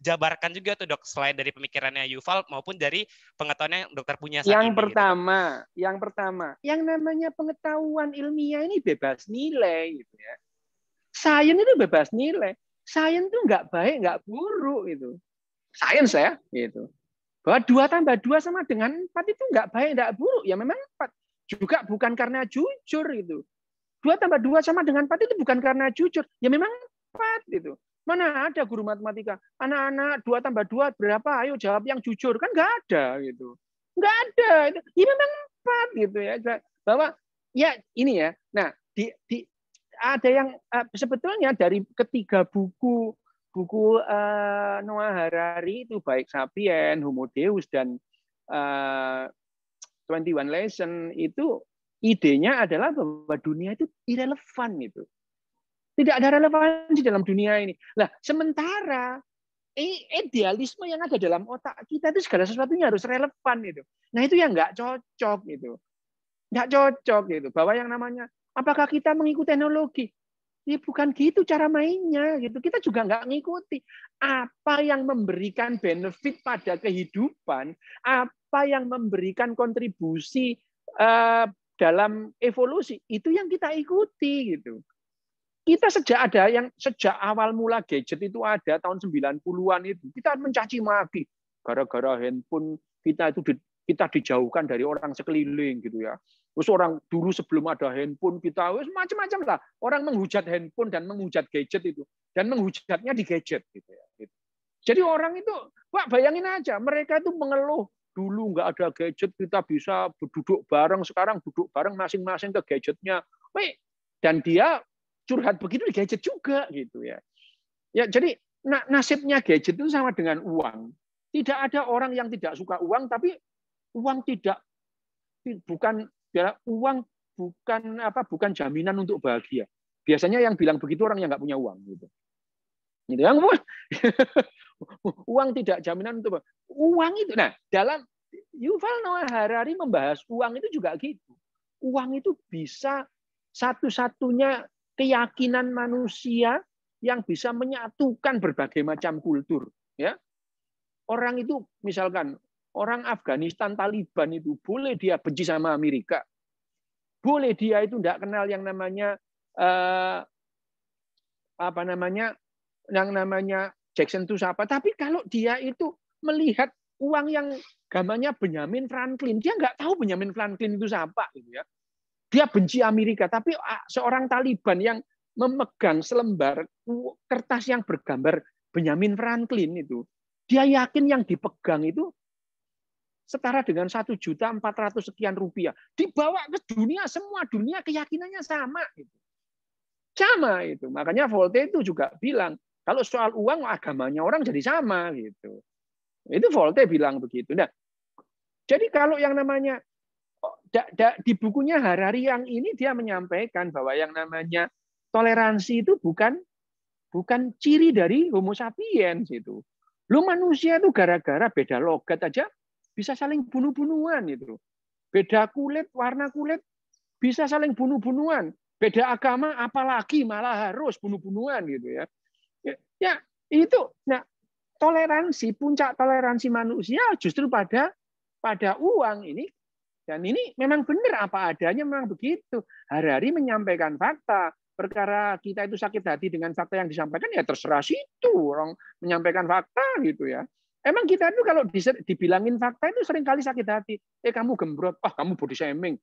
Speaker 1: jabarkan juga tuh, Dok, selain dari pemikirannya Yuval maupun dari pengetahuan yang dokter punya saat
Speaker 4: yang
Speaker 1: ini.
Speaker 4: Pertama, yang namanya pengetahuan ilmiah ini bebas nilai gitu ya. Sains itu bebas nilai. Sains itu nggak baik, nggak buruk itu. Sains ya, gitu. Bahwa 2 tambah 2 sama dengan 4 itu nggak baik, nggak buruk. Ya memang 4. Juga bukan karena jujur itu. 2 tambah 2 sama dengan 4 itu bukan karena jujur. Ya memang 4 gitu. Mana ada guru matematika, anak-anak 2 tambah 2 berapa? Ayo jawab yang jujur. Kan nggak ada gitu. Nggak ada. Ini memang 4 gitu ya. Bahwa ya ini ya. Nah, ada yang sebetulnya dari ketiga buku Noah Harari itu baik Sapien, Homo Deus dan 21 Lesson itu idenya adalah bahwa dunia itu irrelevan itu. Tidak ada relevansi dalam dunia ini. Nah, sementara idealisme yang ada dalam otak kita itu segala sesuatunya harus relevan itu. Nah, itu yang nggak cocok itu. Nggak cocok gitu. Bahwa yang namanya apakah kita mengikuti teknologi? Ya bukan gitu cara mainnya gitu. Kita juga nggak ngikuti apa yang memberikan benefit pada kehidupan, apa yang memberikan kontribusi dalam evolusi, itu yang kita ikuti gitu. Kita sejak awal mula gadget itu ada tahun 90-an itu, kita mencaci maki gara-gara handphone kita itu kita dijauhkan dari orang sekeliling gitu ya. Terus orang dulu sebelum ada handphone kita macam-macam lah. Orang menghujat handphone dan menghujat gadget itu, dan menghujatnya di gadget gitu ya. Jadi orang itu, Pak bayangin aja, mereka itu mengeluh dulu nggak ada gadget kita bisa duduk bareng, sekarang duduk bareng masing-masing ke gadgetnya. Dan dia curhat begitu di gadget juga gitu ya. Ya jadi nasibnya gadget itu sama dengan uang. Tidak ada orang yang tidak suka uang, tapi uang bukan jaminan untuk bahagia. Biasanya yang bilang begitu orang yang nggak punya uang gitu. Gitu yang uang tidak jaminan untuk uang itu. Nah, dalam Yuval Noah Harari membahas uang itu juga gitu. Uang itu bisa satu-satunya keyakinan manusia yang bisa menyatukan berbagai macam kultur. Ya, orang itu misalkan orang Afghanistan Taliban itu boleh dia benci sama Amerika, boleh dia itu tidak kenal yang namanya yang namanya Jackson itu siapa. Tapi kalau dia itu melihat uang yang gambarnya Benjamin Franklin, dia nggak tahu Benjamin Franklin itu siapa gitu ya. Dia benci Amerika, tapi seorang Taliban yang memegang selembar kertas yang bergambar Benjamin Franklin itu, dia yakin yang dipegang itu setara dengan 1.400.000 sekian rupiah. Dibawa ke dunia, semua dunia keyakinannya sama. Gitu. Sama itu. Makanya Voltaire itu juga bilang, kalau soal uang agamanya orang jadi sama. Gitu. Itu Voltaire bilang begitu. Nah, jadi kalau yang namanya di bukunya Harari yang ini dia menyampaikan bahwa yang namanya toleransi itu bukan ciri dari Homo sapiens itu. Lu manusia itu gara-gara beda logat aja bisa saling bunuh-bunuhan itu. Beda kulit, warna kulit bisa saling bunuh-bunuhan. Beda agama apalagi malah harus bunuh-bunuhan gitu ya. Ya, itu nah toleransi, puncak toleransi manusia justru pada uang ini. Dan ini memang benar apa adanya, memang begitu. Harari menyampaikan fakta. Perkara kita itu sakit hati dengan fakta yang disampaikan, ya terserah situ. Orang menyampaikan fakta gitu ya. Emang kita itu kalau dibilangin fakta itu seringkali sakit hati. Kamu gembrot, kamu body shaming.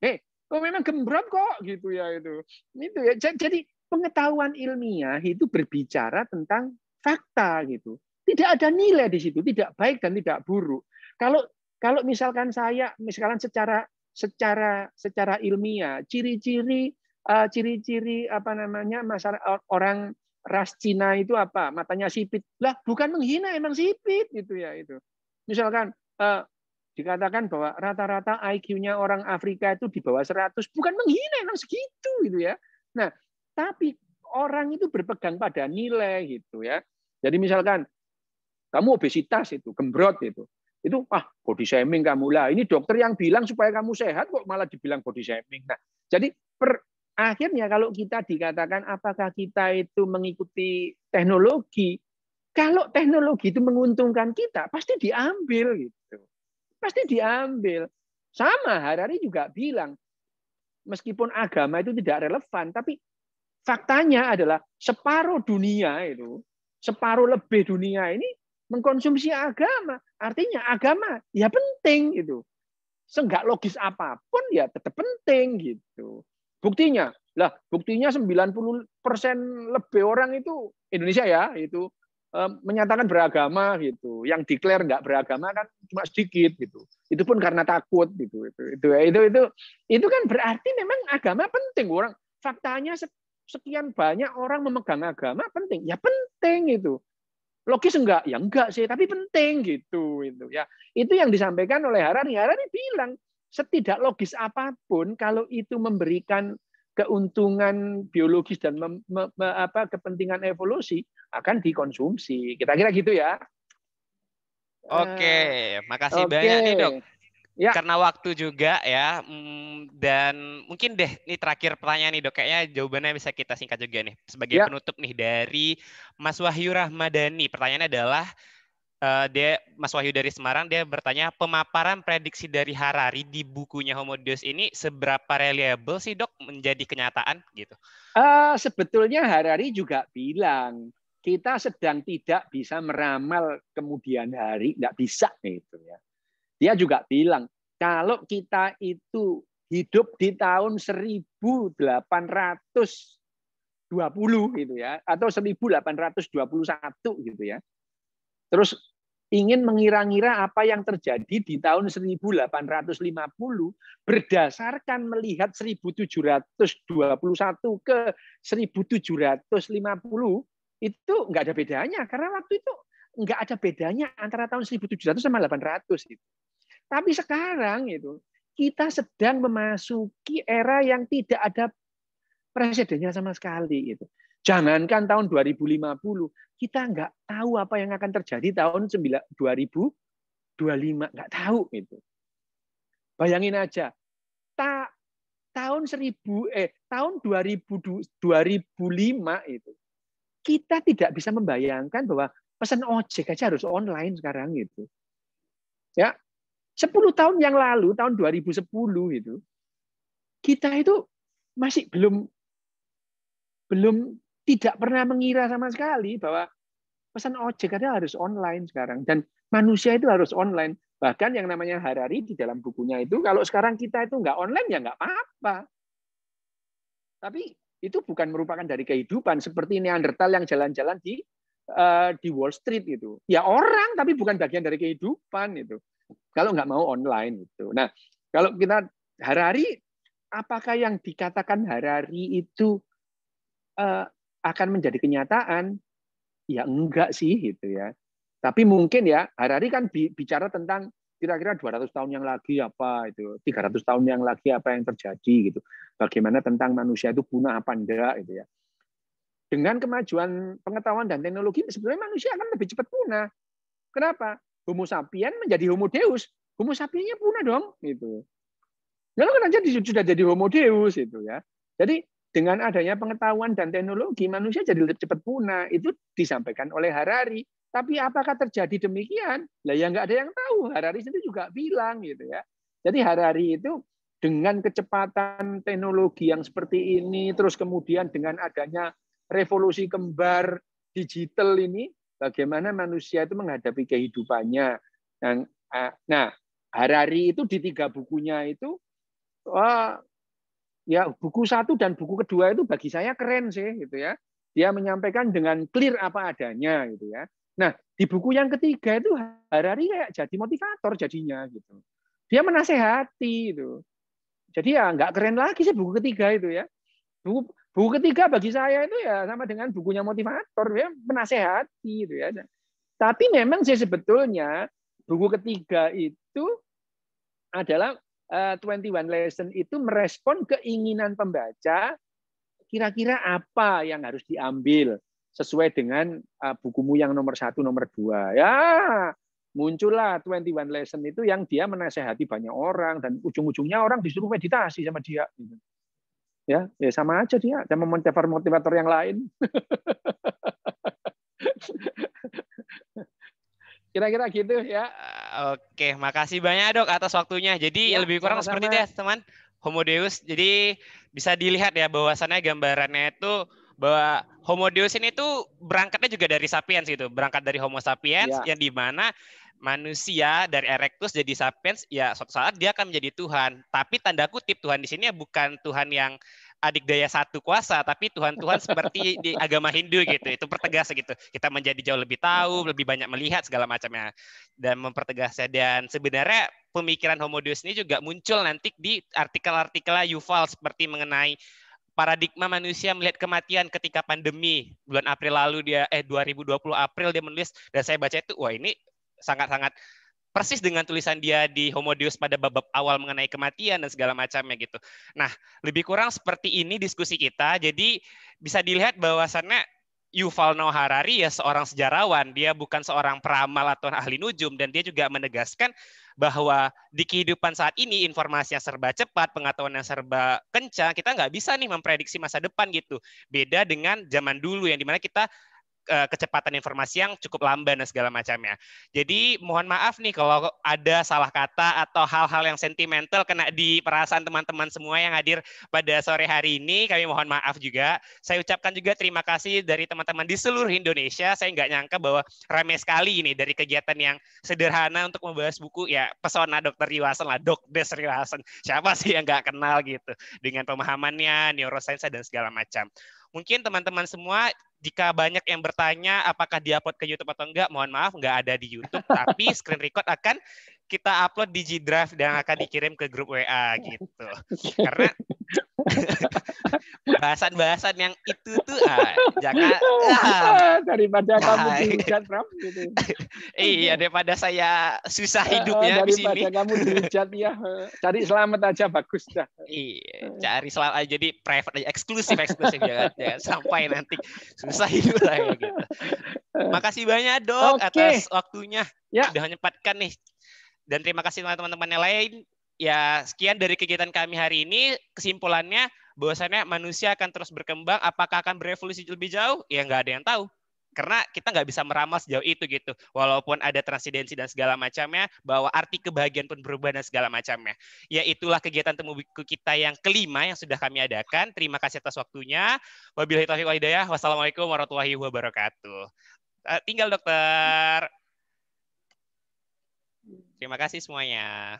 Speaker 4: Memang gembrot kok gitu ya itu. Itu ya. Jadi pengetahuan ilmiah itu berbicara tentang fakta gitu. Tidak ada nilai di situ, tidak baik dan tidak buruk. Kalau misalkan secara ilmiah ciri-ciri apa namanya masyarakat orang ras Cina itu apa, matanya sipit lah, bukan menghina, emang sipit gitu ya itu. Misalkan dikatakan bahwa rata-rata IQ-nya orang Afrika itu di bawah 100, bukan menghina, emang segitu gitu ya. Nah, tapi orang itu berpegang pada nilai gitu ya. Jadi misalkan kamu obesitas itu, gembrot itu body shaming kamu lah. Ini dokter yang bilang supaya kamu sehat kok malah dibilang body shaming. Nah, jadi akhirnya kalau kita dikatakan apakah kita itu mengikuti teknologi, kalau teknologi itu menguntungkan kita, pasti diambil gitu. Pasti diambil. Sama Harari juga bilang, meskipun agama itu tidak relevan, tapi faktanya adalah separuh dunia itu, separuh lebih dunia ini mengkonsumsi agama. Artinya agama ya penting itu. Seenggak logis apapun ya tetap penting gitu. Buktinya 90% lebih orang itu Indonesia ya itu menyatakan beragama gitu. Yang declare nggak beragama kan cuma sedikit gitu. Itu pun karena takut gitu. Itu kan berarti memang agama penting. Orang faktanya sekian banyak orang memegang agama penting. Ya penting itu. Logis enggak? Ya enggak sih, tapi penting gitu itu ya. Itu yang disampaikan oleh Harari. Harari bilang setidak logis apapun kalau itu memberikan keuntungan biologis dan kepentingan evolusi akan dikonsumsi. Kira-kira gitu ya.
Speaker 1: Oke, makasih banyak nih Dok. Ya. Karena waktu juga ya, dan mungkin deh ini terakhir pertanyaan nih Dok, kayaknya jawabannya bisa kita singkat juga nih. Sebagai penutup nih dari Mas Wahyu Rahmadani, pertanyaannya adalah, Mas Wahyu dari Semarang, dia bertanya, pemaparan prediksi dari Harari di bukunya Homo Deus ini seberapa reliable sih Dok menjadi kenyataan gitu?
Speaker 4: Sebetulnya Harari juga bilang, kita sedang tidak bisa meramal kemudian hari, nggak bisa gitu ya. Dia juga bilang, kalau kita itu hidup di tahun 1820 gitu ya, atau 1821 gitu ya, terus ingin mengira-ngira apa yang terjadi di tahun 1850 berdasarkan melihat 1721 ke 1750 itu nggak ada bedanya, karena waktu itu nggak ada bedanya antara tahun 1700 sama 800 gitu. Tapi sekarang itu kita sedang memasuki era yang tidak ada presidennya sama sekali gitu. Jangankan tahun 2050, kita nggak tahu apa yang akan terjadi tahun 2025, nggak tahu itu. Bayangin aja, tahun 2005 itu kita tidak bisa membayangkan bahwa pesan ojek aja harus online sekarang gitu. Ya, 10 tahun yang lalu, tahun 2010 itu, kita itu masih belum tidak pernah mengira sama sekali bahwa pesan ojek adalah harus online sekarang, dan manusia itu harus online. Bahkan yang namanya Harari di dalam bukunya itu, kalau sekarang kita itu nggak online ya nggak apa-apa. Tapi itu bukan merupakan dari kehidupan, seperti Neanderthal yang jalan-jalan di Wall Street itu. Ya orang, tapi bukan bagian dari kehidupan itu. Kalau nggak mau online itu. Nah, kalau kita Harari, apakah yang dikatakan Harari itu akan menjadi kenyataan? Ya enggak sih gitu ya. Tapi mungkin ya Harari kan bicara tentang kira-kira 200 tahun yang lagi apa itu, 300 tahun yang lagi apa yang terjadi gitu. Bagaimana tentang manusia itu punah apa enggak gitu ya. Dengan kemajuan pengetahuan dan teknologi sebenarnya manusia akan lebih cepat punah. Kenapa? Homo sapien menjadi Homo deus. Homo sapiennya punah dong gitu. Lalu kan aja sudah jadi Homo deus itu ya. Jadi dengan adanya pengetahuan dan teknologi, manusia jadi lebih cepat punah. Itu disampaikan oleh Harari. Tapi apakah terjadi demikian? Lah ya nggak ada yang tahu. Harari sendiri juga bilang gitu ya. Jadi Harari itu dengan kecepatan teknologi yang seperti ini, terus kemudian dengan adanya revolusi kembar digital ini, bagaimana manusia itu menghadapi kehidupannya. Nah, Harari itu di 3 bukunya itu, ya buku 1 dan buku kedua itu bagi saya keren sih gitu ya. Dia menyampaikan dengan clear apa adanya gitu ya. Nah, di buku yang ketiga itu Harari kayak jadi motivator jadinya gitu. Dia menasehati itu. Jadi ya nggak keren lagi sih buku ketiga itu ya. Buku ketiga bagi saya itu ya sama dengan bukunya motivator ya, menasehati gitu ya. Tapi memang sih sebetulnya buku ketiga itu adalah 21 Lesson itu merespon keinginan pembaca, kira-kira apa yang harus diambil sesuai dengan bukumu yang nomor 1, nomor 2. Ya, muncullah 21 Lesson itu yang dia menasehati banyak orang dan ujung-ujungnya orang disuruh meditasi sama dia. Ya sama aja dia, sama motivator yang lain. Kira-kira gitu ya.
Speaker 1: Oke, makasih banyak Dok atas waktunya. Jadi
Speaker 4: Ya,
Speaker 1: lebih kurang
Speaker 4: sama-sama.
Speaker 1: seperti itu ya teman. Homo Deus. Jadi bisa dilihat ya bahwasannya gambarannya itu bahwa Homo Deus ini tuh berangkatnya juga dari sapiens gitu. Berangkat dari Homo sapiens
Speaker 4: Ya.
Speaker 1: yang dimana manusia dari Erectus jadi sapiens, ya suatu saat dia akan menjadi Tuhan. Tapi tanda kutip Tuhan di sini bukan Tuhan yang adik daya satu kuasa, tapi Tuhan-Tuhan seperti di agama Hindu gitu. Itu pertegas gitu. Kita menjadi jauh lebih tahu, lebih banyak melihat segala macamnya dan mempertegasnya. Dan sebenarnya pemikiran Homo Deus ini juga muncul nanti di artikel-artikel Yuval seperti mengenai paradigma manusia melihat kematian ketika pandemi bulan April lalu 2020 April dia menulis, dan saya baca itu wah ini sangat-sangat persis dengan tulisan dia di Homo Deus pada bab awal mengenai kematian dan segala macamnya gitu. Nah, lebih kurang seperti ini diskusi kita. Jadi bisa dilihat bahwasannya Yuval Noah Harari ya seorang sejarawan, dia bukan seorang peramal atau ahli nujum, dan dia juga menegaskan bahwa di kehidupan saat ini informasi yang serba cepat, pengetahuan yang serba kencang, kita nggak bisa nih memprediksi masa depan gitu. Beda dengan zaman dulu yang dimana kita kecepatan informasi yang cukup lamban dan segala macamnya. Jadi mohon maaf nih kalau ada salah kata atau hal-hal yang sentimental kena di perasaan teman-teman semua yang hadir pada sore hari ini. Kami mohon maaf juga. Saya ucapkan juga terima kasih dari teman-teman di seluruh Indonesia. Saya nggak nyangka bahwa ramai sekali ini dari kegiatan yang sederhana untuk membahas buku ya pesona Dr. Yuasan lah, Dokdes Yuasan. Siapa sih yang nggak kenal gitu dengan pemahamannya, neuroscience dan segala macam. Mungkin teman-teman semua jika banyak yang bertanya apakah diupload ke YouTube atau enggak, mohon maaf nggak ada di YouTube, tapi screen record akan kita upload di G Drive dan akan dikirim ke grup WA gitu. Karena bahasan-bahasan yang itu tuh jangan
Speaker 4: daripada kamu dihujat, Prof. Gitu.
Speaker 1: Iya, daripada saya susah hidupnya di sini.
Speaker 4: Daripada kamu dihujat ya, cari selamat aja bagus dah.
Speaker 1: Iya, cari selamat aja, jadi private aja, eksklusif jangan sampai nanti susah hidup saya gitu. Makasih banyak Dok atas waktunya.
Speaker 4: Ya.
Speaker 1: Sudah menyempatkan nih. Dan terima kasih teman-teman yang lain. Ya, sekian dari kegiatan kami hari ini. Kesimpulannya, bahwasannya manusia akan terus berkembang. Apakah akan berevolusi lebih jauh? Ya, nggak ada yang tahu. Karena kita nggak bisa meramal sejauh itu gitu. Walaupun ada transidensi dan segala macamnya, bahwa arti kebahagiaan pun berubah dan segala macamnya. Ya, itulah kegiatan temu buku kita yang kelima yang sudah kami adakan. Terima kasih atas waktunya. Wabillahi taufiq wal hidayah. Wassalamualaikum warahmatullahi wabarakatuh. Tinggal Dokter. Terima kasih semuanya.